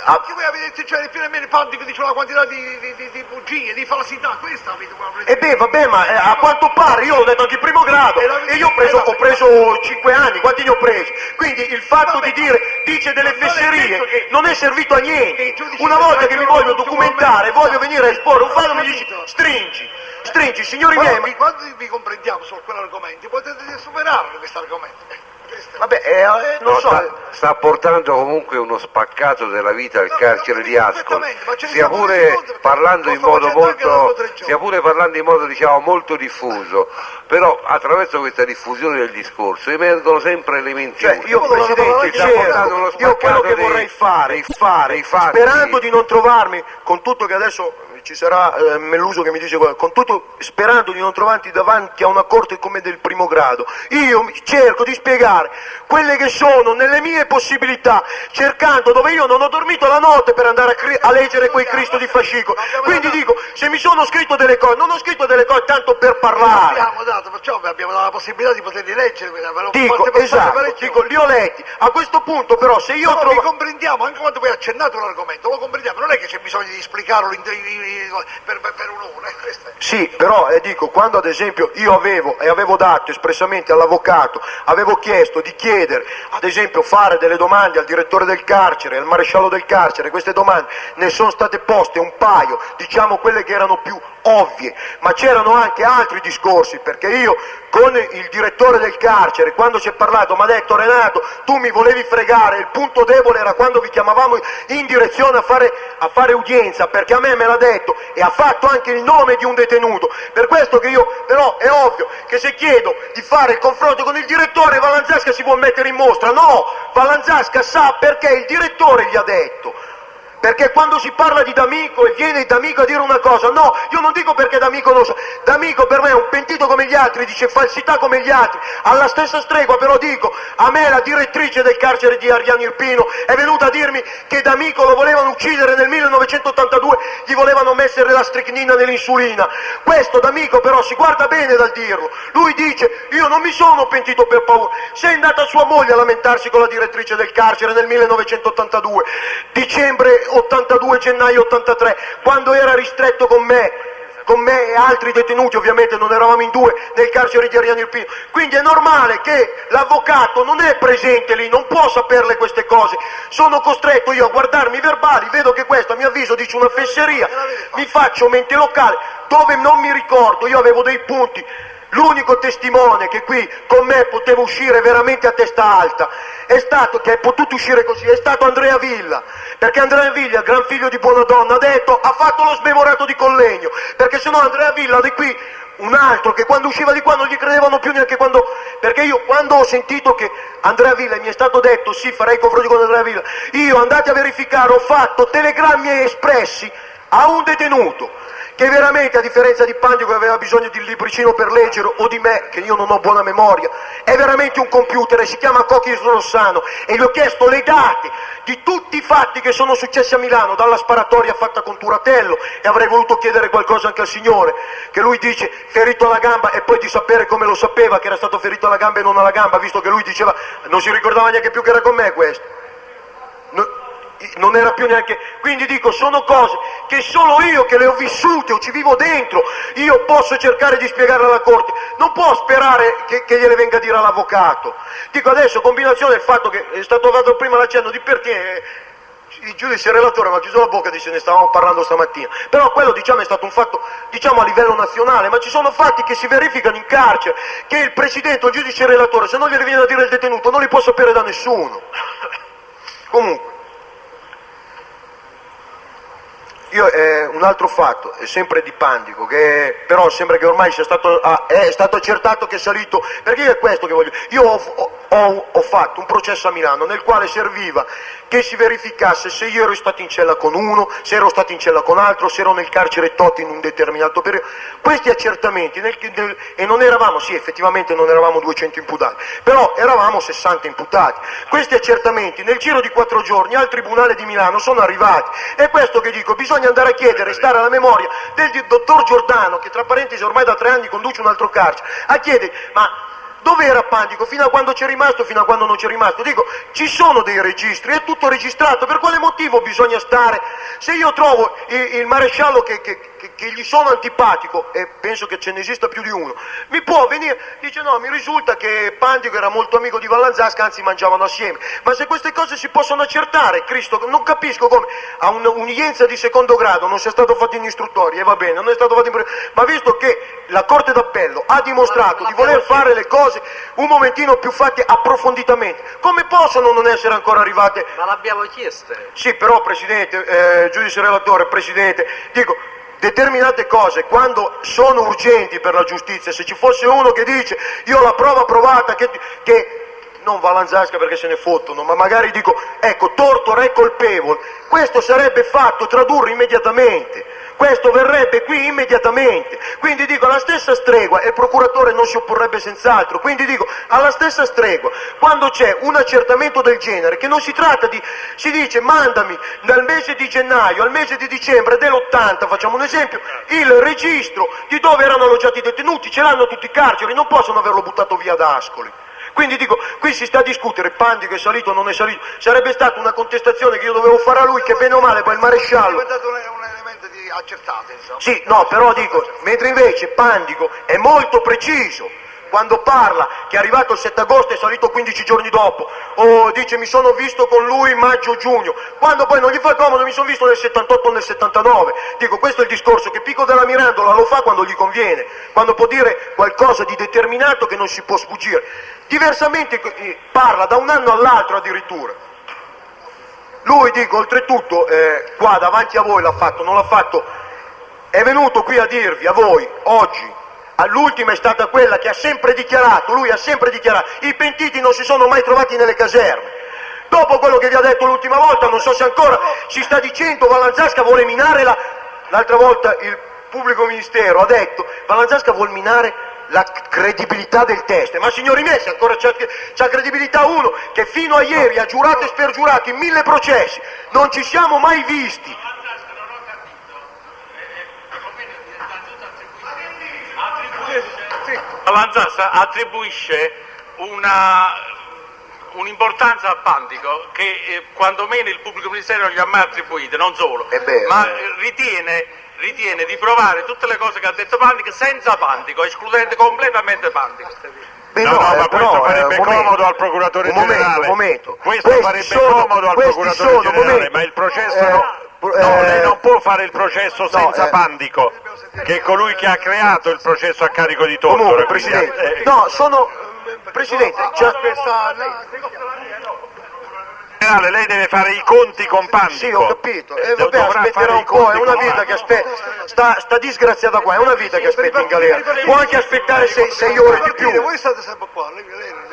D: Anche voi avete detto, cioè, più o meno Panti che dice una quantità di bugie, di falsità, questa avete
E: vabbè, ma a quanto pare, io l'ho detto anche in primo grado, e io ho preso 5 anni, quanti ne ho presi? Quindi il fatto di dice delle fesserie, non è servito a niente. Una volta che mi voglio documentare, voglio venire a esporre un fatto, mi dici, stringi, signori miei.
D: Quando vi comprendiamo su quell'argomento, potete superare questo argomento.
E: Vabbè, non so.
F: Sta portando comunque uno spaccato della vita al carcere di Ascoli, sia pure parlando in modo diciamo molto diffuso, però attraverso questa diffusione del discorso emergono sempre elementi utili.
E: Io Presidente, io quello che vorrei fare, sperando di non trovarmi con tutto che adesso ci sarà Melluso che mi dice con tutto, sperando di non trovarti davanti a una corte come del primo grado, io cerco di spiegare quelle che sono nelle mie possibilità, cercando, dove io non ho dormito la notte per andare a leggere quei Cristo di fascicolo, quindi dico, se mi sono scritto delle cose, non ho scritto delle cose tanto per parlare.
D: Perciò abbiamo dato la possibilità di poterli leggere.
E: Dico, li ho letti. A questo punto però se io
D: trovo... Li comprendiamo, anche quando voi accennato l'argomento, lo comprendiamo, non è che c'è bisogno di esplicarlo per un'ora.
E: Sì, però dico, quando ad esempio io avevo dato espressamente all'avvocato, avevo chiesto di chiedere, ad esempio fare delle domande al direttore del carcere, al maresciallo del carcere, queste domande ne sono state poste un paio, diciamo quelle che erano più ovvie, ma c'erano anche altri discorsi, perché io con il direttore del carcere, quando si è parlato, mi ha detto Renato, tu mi volevi fregare, il punto debole era quando vi chiamavamo in direzione a fare udienza, perché a me l'ha detto e ha fatto anche il nome di un detenuto, per questo che io, però è ovvio che se chiedo di fare il confronto con il direttore, Valanzasca si vuol mettere in mostra, no, Valanzasca sa perché il direttore gli ha detto. Perché quando si parla di D'Amico e viene D'Amico a dire una cosa, no, io non dico perché D'Amico non sa, D'Amico per me è un pentito come gli altri, dice falsità come gli altri, alla stessa stregua però dico, a me la direttrice del carcere di Ariano Irpino è venuta a dirmi che D'Amico lo volevano uccidere nel 1982, gli volevano mettere la stricnina nell'insulina, questo D'Amico però si guarda bene dal dirlo, lui dice io non mi sono pentito per paura, se è andata sua moglie a lamentarsi con la direttrice del carcere nel 1982, dicembre 82, gennaio 83, quando era ristretto con me e altri detenuti, ovviamente non eravamo in due, nel carcere di Ariano Irpino. Quindi è normale che l'avvocato non è presente lì, non può saperle queste cose. Sono costretto io a guardarmi i verbali, vedo che questo a mio avviso dice una fesseria, mi faccio mente locale, dove non mi ricordo, io avevo dei punti. L'unico testimone che qui con me poteva uscire veramente a testa alta è stato, che è potuto uscire così, è stato Andrea Villa, perché Andrea Villa, gran figlio di buona donna, ha detto, ha fatto lo smemorato di Collegno, perché sennò Andrea Villa di qui, un altro che quando usciva di qua non gli credevano più neanche quando, perché io quando ho sentito che Andrea Villa mi è stato detto sì farei confronti con Andrea Villa, io andate a verificare, ho fatto telegrammi espressi a un detenuto, che veramente, a differenza di Pandio che aveva bisogno di un libricino per leggere, o di me, che io non ho buona memoria, è veramente un computer e si chiama Cochis Rossano, e gli ho chiesto le date di tutti i fatti che sono successi a Milano, dalla sparatoria fatta con Turatello, e avrei voluto chiedere qualcosa anche al signore, che lui dice ferito alla gamba, e poi di sapere come lo sapeva che era stato ferito alla gamba e non alla gamba, visto che lui diceva, non si ricordava neanche più che era con me questo. Non era più neanche, quindi dico, sono cose che solo io che le ho vissute o ci vivo dentro, io posso cercare di spiegarle alla Corte, non può sperare che gliele venga a dire all'avvocato. Dico adesso, combinazione del fatto che è stato dato prima l'accenno di perché il giudice relatore mi ha chiuso la bocca, dice ne stavamo parlando stamattina, però quello diciamo è stato un fatto diciamo a livello nazionale, ma ci sono fatti che si verificano in carcere, che il presidente o il giudice relatore se non glieli viene a dire il detenuto non li può sapere da nessuno. Comunque. Io un altro fatto, è sempre di Pandico, che però sembra che ormai sia stato, è stato accertato che è salito, perché io è questo che voglio, io ho fatto un processo a Milano nel quale serviva che si verificasse se io ero stato in cella con uno, se ero stato in cella con altro, se ero nel carcere tot in un determinato periodo, questi accertamenti, e non eravamo, sì effettivamente non eravamo 200 imputati, però eravamo 60 imputati, questi accertamenti nel giro di 4 giorni al Tribunale di Milano sono arrivati, è questo che dico, bisogna andare a chiedere, stare alla memoria del dottor Giordano, che tra parentesi ormai da 3 anni conduce un altro carcere, a chiedere, ma Dov'era Pandico? Fino a quando c'è rimasto, fino a quando non c'è rimasto? Dico, ci sono dei registri, è tutto registrato, per quale motivo bisogna stare? Se io trovo il maresciallo che gli sono antipatico, e penso che ce ne esista più di uno, mi può venire, dice no, mi risulta che Pandico era molto amico di Vallanzasca, anzi mangiavano assieme, ma se queste cose si possono accertare, Cristo, non capisco come a un'udienza di secondo grado non sia stato fatto in istruttoria, e va bene, non è stato fatto in ma visto che la Corte d'Appello ha dimostrato di voler fare le cose un momentino più fatte approfonditamente, come possono non essere ancora arrivate?
C: Ma l'abbiamo chieste.
E: Sì, però Presidente, giudice relatore, Presidente, dico, determinate cose quando sono urgenti per la giustizia, se ci fosse uno che dice io ho la prova provata che non Vallanzasca perché se ne fottono, ma magari dico, ecco, Tortora è colpevole, questo sarebbe fatto tradurre immediatamente, questo verrebbe qui immediatamente, quindi dico alla stessa stregua, e il procuratore non si opporrebbe senz'altro, quindi dico alla stessa stregua, quando c'è un accertamento del genere, che non si tratta di, si dice mandami dal mese di gennaio al mese di dicembre dell'80, facciamo un esempio, il registro di dove erano alloggiati i detenuti, ce l'hanno tutti i carceri, non possono averlo buttato via da Ascoli. Quindi dico, qui si sta a discutere, Pandico è salito o non è salito, sarebbe stata una contestazione che io dovevo fare a lui, che bene o male poi il maresciallo...
D: È diventato un elemento di accertato, insomma.
E: Sì, no, però dico, mentre invece Pandico è molto preciso, quando parla che è arrivato il 7 agosto e è salito 15 giorni dopo, o dice mi sono visto con lui maggio-giugno, quando poi non gli fa comodo mi sono visto nel 78 o nel 79, dico questo è il discorso, che Pico della Mirandola lo fa quando gli conviene, quando può dire qualcosa di determinato che non si può sfuggire, diversamente parla da un anno all'altro addirittura. Lui, dico, oltretutto, qua davanti a voi l'ha fatto, non l'ha fatto, è venuto qui a dirvi, a voi, oggi, all'ultima è stata quella che ha sempre dichiarato, lui ha sempre dichiarato, i pentiti non si sono mai trovati nelle caserme. Dopo quello che vi ha detto l'ultima volta, non so se ancora si sta dicendo Vallanzasca vuole minare l'altra volta il pubblico ministero ha detto Vallanzasca vuole minare la credibilità del teste, ma signori miei, se ancora c'ha credibilità uno che fino a ieri ha giurato e spergiurato in 1000 processi, non ci siamo mai visti.
G: Vallanzasca attribuisce un'importanza a Pandico che quanto meno il pubblico ministero non gli ha mai attribuito, non solo, ma ritiene di provare tutte le cose che ha detto Pandico senza Pandico, escludendo completamente Pandico.
E: Beh,
B: no, ma
E: però,
B: questo farebbe comodo al procuratore generale. Questo farebbe comodo al procuratore generale, ma il processo no, lei non può fare il processo senza Pandico, che è colui che ha creato il processo a carico di Tortora.
E: Comunque, Presidente, no, sono Presidente,
B: lei deve fare i conti con Pandico.
E: Sì, ho capito, vabbè, aspetterà un po', è una vita che aspetta, sta disgraziata qua, è una vita che aspetta in galera, può anche aspettare 6 ore di più.
D: Voi state sempre qua,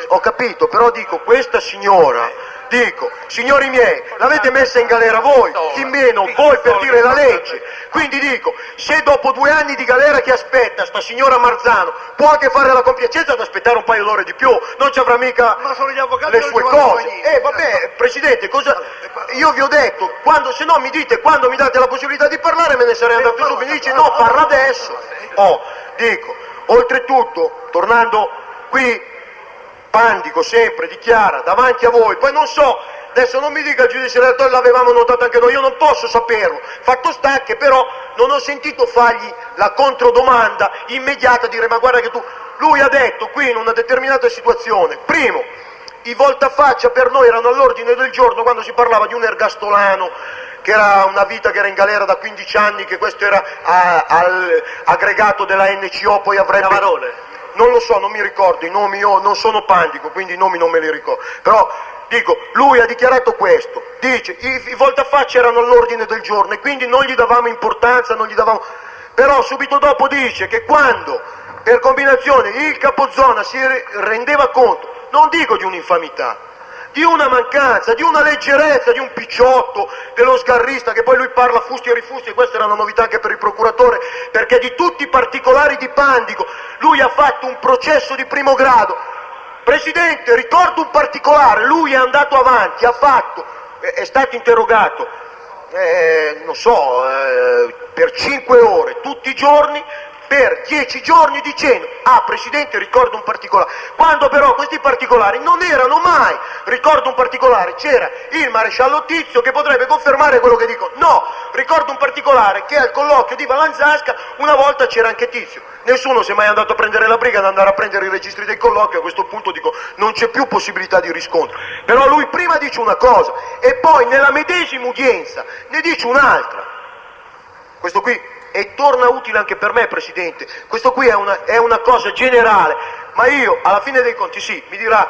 E: Ho capito, però dico, questa signora, dico, signori miei, l'avete messa in galera voi, chi meno, voi per dire la legge, quindi dico, se dopo 2 anni di galera che aspetta sta signora Marzano, può anche fare la compiacenza ad aspettare un paio d'ore di più, non ci avrà mica le sue cose, vabbè, Presidente, io vi ho detto, se no mi dite, quando mi date la possibilità di parlare me ne sarei andato su, mi dice no, parla adesso, dico, oltretutto, tornando qui, Pandico sempre dichiara davanti a voi, poi non so, adesso non mi dica il giudice relatore l'avevamo notato anche noi, io non posso saperlo, fatto sta che però non ho sentito fargli la controdomanda immediata, dire ma guarda che lui ha detto qui in una determinata situazione, primo, i voltafaccia per noi erano all'ordine del giorno quando si parlava di un ergastolano, che era una vita che era in galera da 15 anni, che questo era aggregato della NCO, poi avrebbe... Non lo so, non mi ricordo, i nomi io non sono Pandico, quindi i nomi non me li ricordo, però dico, lui ha dichiarato questo, dice, i voltafaccia erano all'ordine del giorno e quindi non gli davamo importanza, però subito dopo dice che quando per combinazione il capozona si rendeva conto, non dico di un'infamità, di una mancanza, di una leggerezza, di un picciotto, dello sgarrista, che poi lui parla fusti e rifusti, e questa era una novità anche per il procuratore, perché di tutti i particolari di Pandico lui ha fatto un processo di primo grado. Presidente, ricordo un particolare, lui è andato avanti, è stato interrogato, non so, per 5 ore, tutti i giorni, per 10 giorni dicendo Presidente, ricordo un particolare, quando però questi particolari non erano mai, ricordo un particolare, c'era il maresciallo Tizio che potrebbe confermare quello che dico, no, ricordo un particolare che al colloquio di Vallanzasca una volta c'era anche Tizio, nessuno si è mai andato a prendere la briga di andare a prendere i registri dei colloqui, a questo punto dico non c'è più possibilità di riscontro, però lui prima dice una cosa e poi nella medesima udienza ne dice un'altra, questo qui e torna utile anche per me, Presidente, questo qui è una cosa generale, ma io alla fine dei conti sì, mi dirà,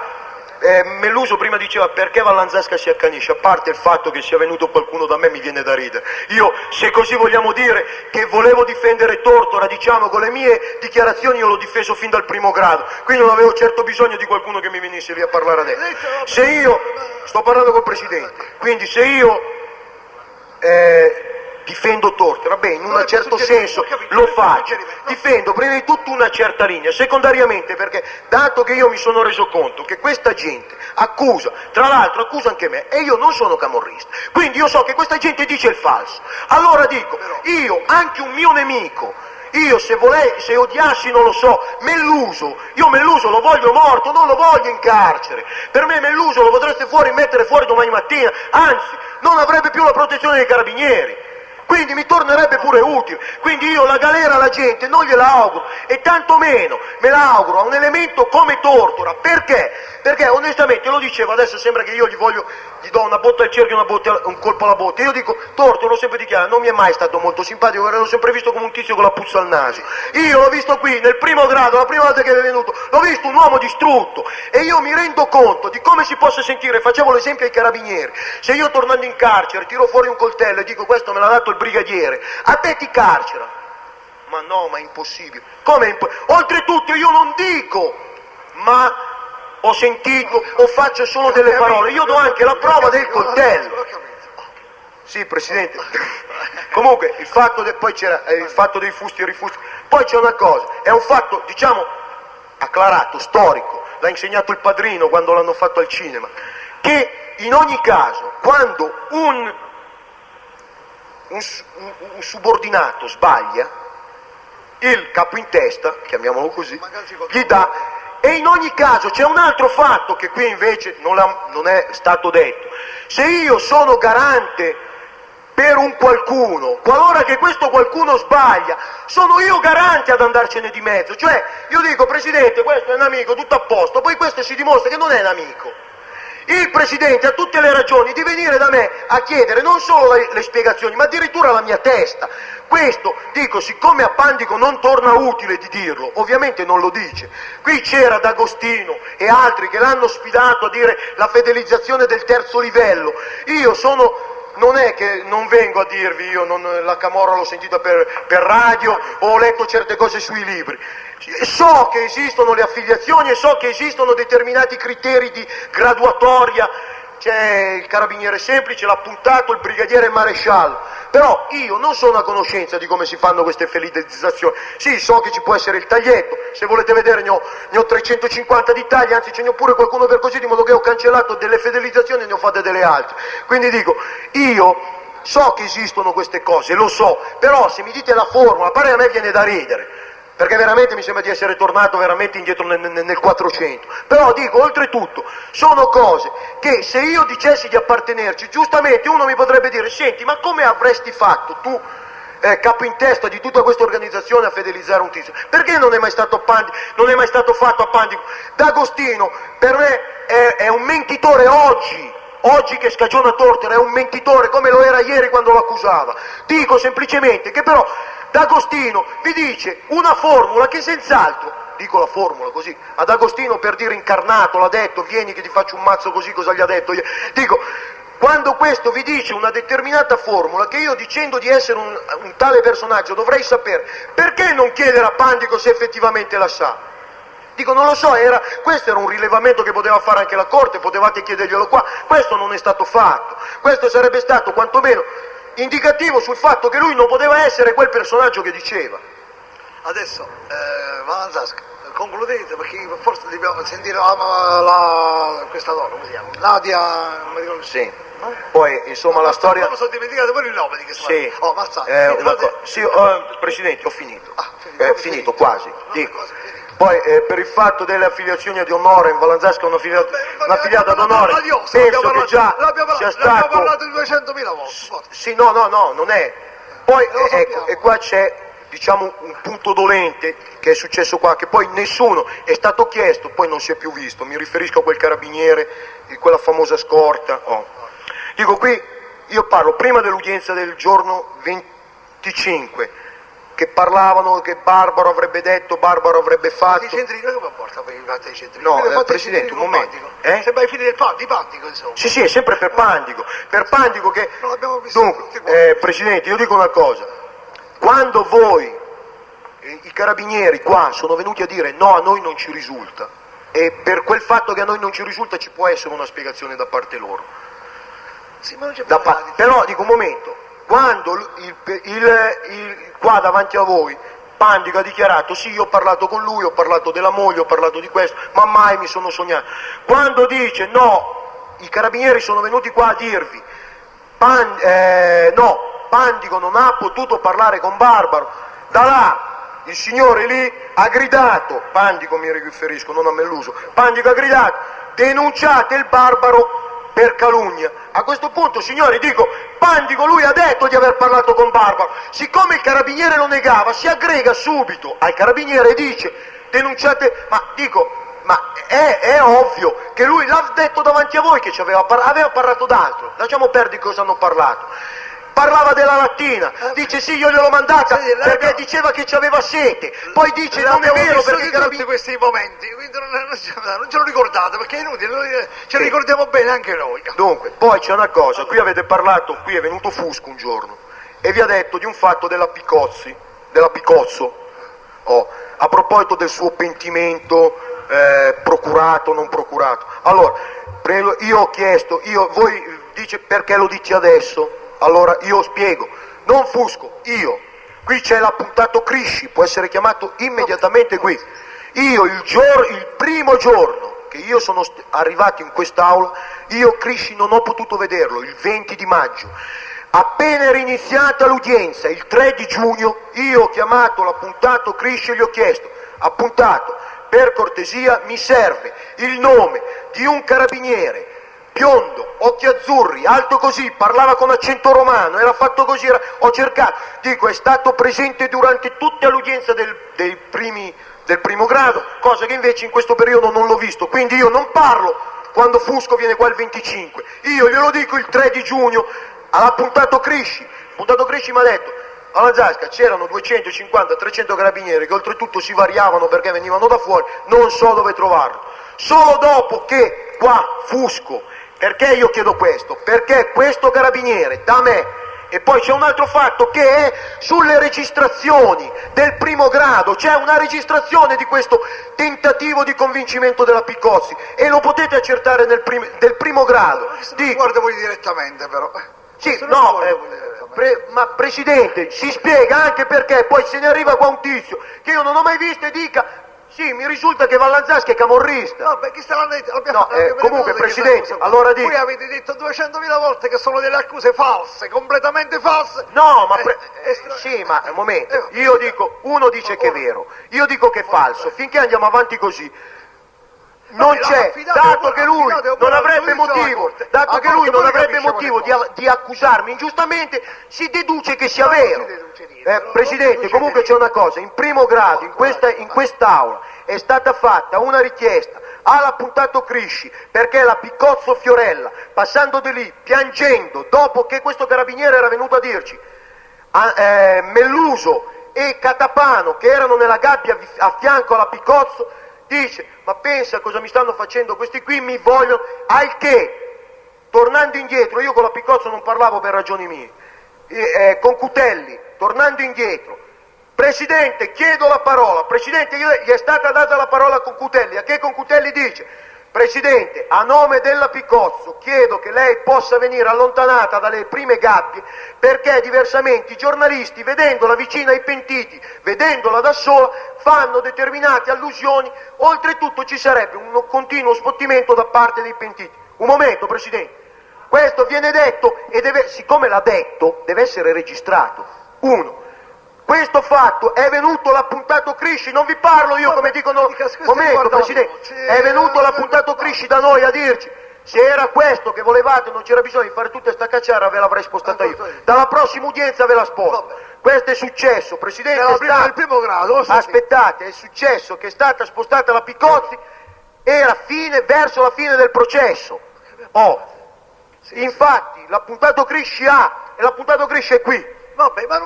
E: Melluso prima diceva perché Vallanzasca si accanisce, a parte il fatto che sia venuto qualcuno da me mi viene da ridere, io se così vogliamo dire che volevo difendere Tortora, diciamo con le mie dichiarazioni io l'ho difeso fin dal primo grado, quindi non avevo certo bisogno di qualcuno che mi venisse lì a parlare adesso, se io, sto parlando col Presidente, quindi se io difendo Tortora, beh, in un certo senso lo faccio, difendo prima di tutto una certa linea, secondariamente perché dato che io mi sono reso conto che questa gente accusa, tra l'altro accusa anche me e io non sono camorrista, quindi io so che questa gente dice il falso, allora dico, io anche un mio nemico, io se odiassi non lo so, Melluso, io Melluso lo voglio morto, non lo voglio in carcere, per me Melluso lo potreste mettere fuori domani mattina, anzi non avrebbe più la protezione dei carabinieri, quindi mi tornerebbe pure utile, quindi io la galera alla gente non gliela auguro e tantomeno me la auguro a un elemento come Tortora, perché? Perché onestamente lo dicevo, adesso sembra che io gli do una botta al cerchio e un colpo alla botte, io dico Tortora, l'ho sempre dichiarato, non mi è mai stato molto simpatico, l'ho sempre visto come un tizio con la puzza al naso, io l'ho visto qui nel primo grado, la prima volta che è venuto, l'ho visto un uomo distrutto e io mi rendo conto di come si possa sentire, facevo l'esempio ai carabinieri, se io tornando in carcere tiro fuori un coltello e dico questo me l'ha dato il brigadiere, a te ti carcera, ma no, ma è impossibile, come oltretutto io non dico, ma ho sentito o faccio solo delle parole, io do anche la prova del coltello. Sì, Presidente. Comunque, poi c'era il fatto dei fusti e rifusti. Poi c'è una cosa, è un fatto, diciamo, acclarato, storico, l'ha insegnato il Padrino quando l'hanno fatto al cinema, che in ogni caso, quando un subordinato sbaglia, il capo in testa, chiamiamolo così, gli dà. E in ogni caso c'è un altro fatto che qui invece non è stato detto. Se io sono garante per un qualcuno, qualora che questo qualcuno sbaglia, sono io garante ad andarcene di mezzo. Cioè, io dico, Presidente, questo è un amico, tutto a posto, poi questo si dimostra che non è un amico. Il Presidente ha tutte le ragioni di venire da me a chiedere non solo le spiegazioni, ma addirittura la mia testa. Questo, dico, siccome a Pandico non torna utile di dirlo, ovviamente non lo dice. Qui c'era D'Agostino e altri che l'hanno sfidato a dire la fedelizzazione del terzo livello. Non è che non vengo a dirvi, la Camorra l'ho sentita per radio o ho letto certe cose sui libri. So che esistono le affiliazioni e so che esistono determinati criteri di graduatoria, c'è il carabiniere semplice, l'appuntato, il brigadiere e il maresciallo, però io non sono a conoscenza di come si fanno queste fedelizzazioni. Sì, so che ci può essere il taglietto, se volete vedere ne ho 350 di tagli, anzi ce ne ho pure qualcuno per così, di modo che ho cancellato delle fedelizzazioni e ne ho fatte delle altre. Quindi dico, io so che esistono queste cose, lo so, però se mi dite la formula, a me viene da ridere, perché veramente mi sembra di essere tornato veramente indietro nel 400, però dico, oltretutto, sono cose che se io dicessi di appartenerci, giustamente uno mi potrebbe dire, senti, ma come avresti fatto tu, capo in testa di tutta questa organizzazione, a fedelizzare un tizio? Perché non è mai stato fatto a Pandico? D'Agostino per me è un mentitore oggi che scagiona Tortora, è un mentitore come lo era ieri quando lo accusava. Dico semplicemente che però D'Agostino vi dice una formula che senz'altro, dico la formula così, ad Agostino per dire incarnato l'ha detto, vieni che ti faccio un mazzo così, cosa gli ha detto? Dico, quando questo vi dice una determinata formula che io dicendo di essere un tale personaggio dovrei sapere, perché non chiedere a Pandico se effettivamente la sa? Dico, non lo so, questo era un rilevamento che poteva fare anche la Corte, potevate chiederglielo qua, questo non è stato fatto, questo sarebbe stato quantomeno indicativo sul fatto che lui non poteva essere quel personaggio che diceva.
D: Adesso, Vallanzasca, concludete perché forse dobbiamo sentire questa donna, come si chiama? Nadia, non mi ricordo.
F: Sì.
E: Poi insomma la storia...
D: Non mi sono dimenticato pure il nome di che
E: sì. Presidente, ho finito. Finito quasi, dico. Poi per il fatto delle affiliazioni ad onore, in Vallanzasca è una filiata ad onore, penso che già sia stato...
D: Abbiamo parlato di 200.000 volte.
E: Sì, no, non è. Poi ecco, e qua c'è, diciamo, un punto dolente che è successo qua, che poi nessuno è stato chiesto, poi non si è più visto. Mi riferisco a quel carabiniere di quella famosa scorta. Dico, qui io parlo prima dell'udienza del giorno 25, che parlavano che Barbaro avrebbe detto, Barbaro avrebbe fatto...
D: I centrini come porta per il fatto dei centrini?
E: No, Presidente, un momento.
D: Sembra i fini di Pandico, insomma.
E: Sì, è sempre per Pandico che...
D: Non l'abbiamo visto.
E: Dunque, Presidente, io dico una cosa. Quando voi, i carabinieri qua, sono venuti a dire no, a noi non ci risulta, e per quel fatto che a noi non ci risulta ci può essere una spiegazione da parte loro.
D: Sì, ma non c'è
E: però dico un momento, quando qua davanti a voi Pandico ha dichiarato sì, io ho parlato con lui, ho parlato della moglie, ho parlato di questo, ma mai mi sono sognato. Quando dice no, i carabinieri sono venuti qua a dirvi no, Pandico non ha potuto parlare con Barbaro, da là il signore lì ha gridato, Pandico mi riferisco, non a Melluso, Pandico ha gridato denunciate il Barbaro per calunnia. A questo punto, signori, dico, Pandico lui ha detto di aver parlato con Barbaro, siccome il carabiniere lo negava, si aggrega subito al carabiniere e dice denunciate, ma è ovvio che lui l'ha detto davanti a voi che aveva parlato d'altro, lasciamo perdere cosa hanno parlato. Parlava della lattina, dice sì, io gliel'ho mandata perché diceva che c'aveva sete, poi dice non è vero perché
D: tutti questi momenti, quindi non ce lo ricordate perché è inutile, ce lo ricordiamo bene anche noi.
E: Dunque, poi c'è una cosa, qui avete parlato, qui è venuto Fusco un giorno e vi ha detto di un fatto della Picozzo, a proposito del suo pentimento, procurato o non procurato. Allora, io ho chiesto, voi dice perché lo dici adesso? Allora io spiego, non Fusco, io, qui c'è l'appuntato Crisci, può essere chiamato immediatamente qui. Io il primo giorno che io sono arrivato in quest'aula, io Crisci non ho potuto vederlo, il 20 di maggio. Appena era iniziata l'udienza, il 3 di giugno, io ho chiamato l'appuntato Crisci e gli ho chiesto, appuntato, per cortesia mi serve il nome di un carabiniere, biondo, occhi azzurri, alto così, parlava con accento romano, era fatto così, ho cercato, dico è stato presente durante tutta l'udienza del primo grado, cosa che invece in questo periodo non l'ho visto, quindi io non parlo quando Fusco viene qua il 25, io glielo dico il 3 di giugno all'appuntato Crisci, l'appuntato Crisci mi ha detto alla Zasca c'erano 250-300 carabinieri che oltretutto si variavano perché venivano da fuori, non so dove trovarlo, solo dopo che qua Fusco. Perché io chiedo questo? Perché questo carabiniere da me, e poi c'è un altro fatto che è sulle registrazioni del primo grado, c'è una registrazione di questo tentativo di convincimento della Picozzi e lo potete accertare del primo grado.
D: Guarda voi direttamente però.
E: Sì, no, ma Presidente, si spiega anche perché poi se ne arriva qua un tizio che io non ho mai visto e dica sì, mi risulta che Vallanzaschi è camorrista.
D: No, perché
E: comunque, Presidente, allora dico...
D: Voi avete detto 200.000 volte che sono delle accuse false, completamente false.
E: No, ma... sì, ma un momento. Io dico, uno dice che è vero, io dico che è falso. Finché andiamo avanti così, non c'è, dato che lui non avrebbe motivo di accusarmi ingiustamente, si deduce che sia vero. Presidente, comunque c'è una cosa, in primo grado, in quest'aula è stata fatta una richiesta all'appuntato Crisci perché la Picozzo Fiorella, passando di lì, piangendo, dopo che questo carabiniere era venuto a dirci Melluso e Catapano che erano nella gabbia a fianco alla Picozzo, dice ma pensa cosa mi stanno facendo questi qui, mi vogliono, al che tornando indietro, io con la Picozzo non parlavo per ragioni mie, con Cutelli, tornando indietro, Presidente chiedo la parola, Presidente gli è stata data la parola con Cutelli, a che con Cutelli dice Presidente a nome della Picozzo chiedo che lei possa venire allontanata dalle prime gabbie perché diversamente i giornalisti vedendola vicina ai pentiti, vedendola da sola, fanno determinate allusioni, oltretutto ci sarebbe un continuo sfottimento da parte dei pentiti. Un momento Presidente. questo viene detto e siccome l'ha detto, deve essere registrato. Uno, questo fatto è venuto l'appuntato Crisci, non vi parlo io come dicono, momento Presidente, è venuto l'appuntato Crisci da noi a dirci, se era questo che volevate non c'era bisogno di fare tutta sta cacciara, ve l'avrei spostata io, dalla prossima udienza ve la sposto. Questo è successo, Presidente,
D: il primo grado,
E: aspettate, è successo che è stata spostata la Picozzi, era verso la fine del processo. Infatti l'appuntato Crisci e l'appuntato Crisci è qui.
D: Vabbè, ma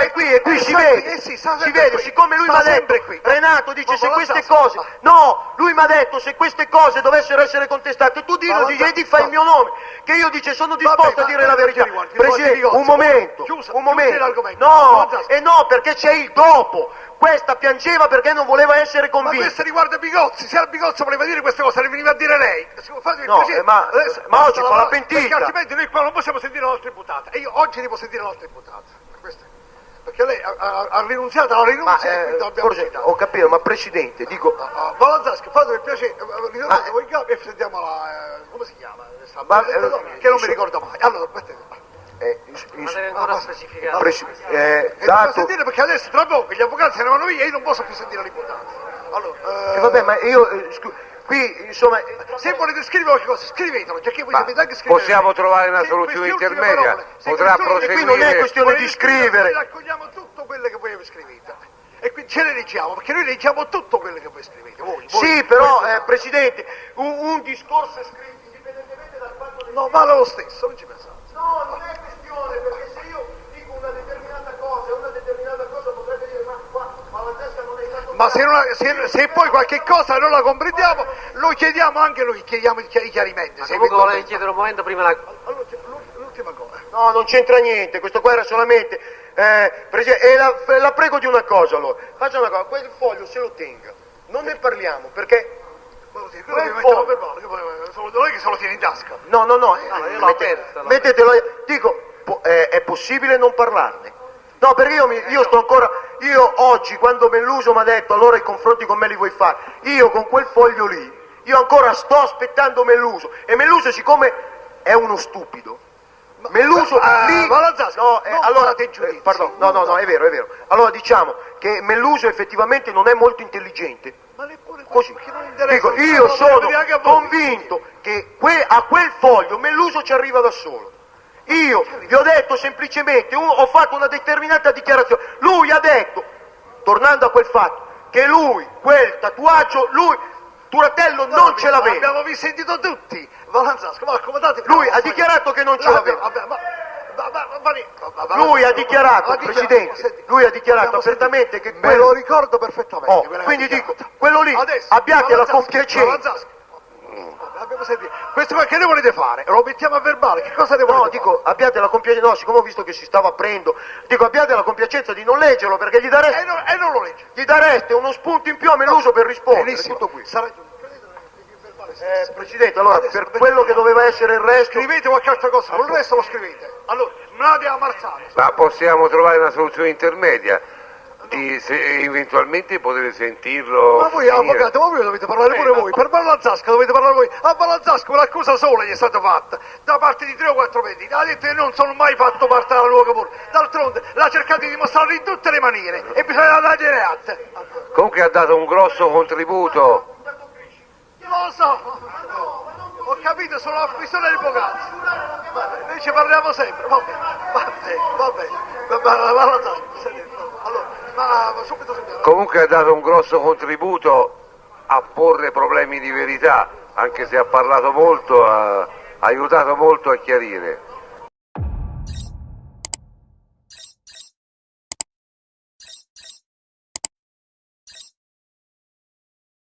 E: è qui, si vede, si vede, siccome lui mi ha detto, Renato dice se queste cose, lui mi ha detto se queste cose dovessero essere contestate, tu dillo, gli fai il mio nome, che io dice sono disposto a dire la verità. Presidente, un momento, no, perché c'è il dopo. Questa piangeva perché non voleva essere convinta.
D: Ma questo riguarda Bigozzi, se Bigozzi voleva dire queste cose le veniva a dire lei.
E: Ma oggi con la pentita.
D: Perché altrimenti noi qua non possiamo sentire la nostra imputata. E io oggi devo sentire la nostra imputata. Perché lei ha rinunziato alla rinunzia e quindi dobbiamo sentire.
E: Ho capito, ma Presidente, dico...
D: Balanzaschi, fatemi il piacere, ritornate voi in capo e sentiamo come si chiama? Che non mi ricordo mai. Allora,
C: ma deve ancora specificare.
D: Sentire perché adesso tra poco gli avvocati se ne vanno via e io non posso più sentire l'imputato. Allora,
E: vabbè, ma io qui insomma
D: se volete scrivere qualche cosa scrivetelo, già che voi sapete anche scrivere.
F: Possiamo trovare una soluzione intermedia, potrà proseguire.
E: Qui non è questione di scrivere.
D: Noi raccogliamo tutto quello che voi scrivete e quindi ce le leggiamo, perché noi leggiamo tutto quello che voi scrivete.
E: Sì, però Presidente, un discorso scritto indipendentemente dal fatto che...
D: No, vale lo stesso, non ci pensate.
E: No, non è questione, perché se io dico una determinata cosa potrebbe dire ma la testa non è stato...
D: Ma se poi qualche cosa non la comprendiamo, lo chiediamo anche noi, chiediamo i chiarimenti.
C: Se comunque volevi chiedere un momento prima
D: Allora, l'ultima cosa.
E: No, non c'entra niente, questo qua era solamente... Presidente, e la prego di una cosa allora, faccia una cosa, quel foglio se lo tenga, non ne parliamo, perché...
D: Non è che se lo tiene in tasca.
E: No, mettetelo, dico, è possibile non parlarne? No, perché io sto ancora, io oggi quando Melluso mi ha detto allora i confronti con me li vuoi fare, io con quel foglio lì, io ancora sto aspettando Melluso, e Melluso siccome è uno stupido, Melluso lì... allora, pardon, è vero, allora diciamo che Melluso effettivamente non è molto intelligente. Così. Dico, io sono convinto che a quel foglio Melluso ci arriva da solo. Io vi ho detto semplicemente, ho fatto una determinata dichiarazione. Lui ha detto, tornando a quel fatto, che lui, quel tatuaggio, Turatello non ce l'aveva.
D: Abbiamo sentito tutti.
E: Lui ha dichiarato che non ce l'aveva. Lui ha dichiarato, Presidente, lui ha dichiarato apertamente che
D: me lo ricordo perfettamente.
E: Quindi dico, quello lì, abbiate la compiacenza.
D: Abbiamo sentito. Questo qua che ne volete fare? Lo mettiamo a verbale, che cosa ne volete fare?
E: Dico, abbiate la compiacenza, siccome ho visto che si stava aprendo, dico abbiate la compiacenza di non leggerlo perché gli dareste...
D: E non lo legge.
E: Gli dareste uno spunto in più a Melluso per rispondere.
D: Benissimo.
E: Tutto qui. Presidente, allora per quello che doveva essere il resto...
D: Scrivete qualche altra cosa, il resto lo scrivete. Allora, Nadia Marzano.
F: Ma possiamo trovare una soluzione intermedia? Se eventualmente potete sentirlo.
D: Ma voi avvocato, ma voi dovete parlare pure voi. Per Ballanzasca dovete parlare voi. A Ballanzasca un'accusa sola gli è stata fatta da parte di 3 o 4 pentiti. Ha detto che non sono mai fatto parte della nuova Cavour. D'altronde l'ha cercato di dimostrare in tutte le maniere e bisogna dargliene atte.
F: Comunque ha dato un grosso contributo.
D: Lo so, ho capito, sono la questione del pocazzo. Noi ci parliamo sempre, va bene. Allora, subito.
F: Comunque ha dato un grosso contributo a porre problemi di verità, anche se ha parlato molto, ha aiutato molto a chiarire.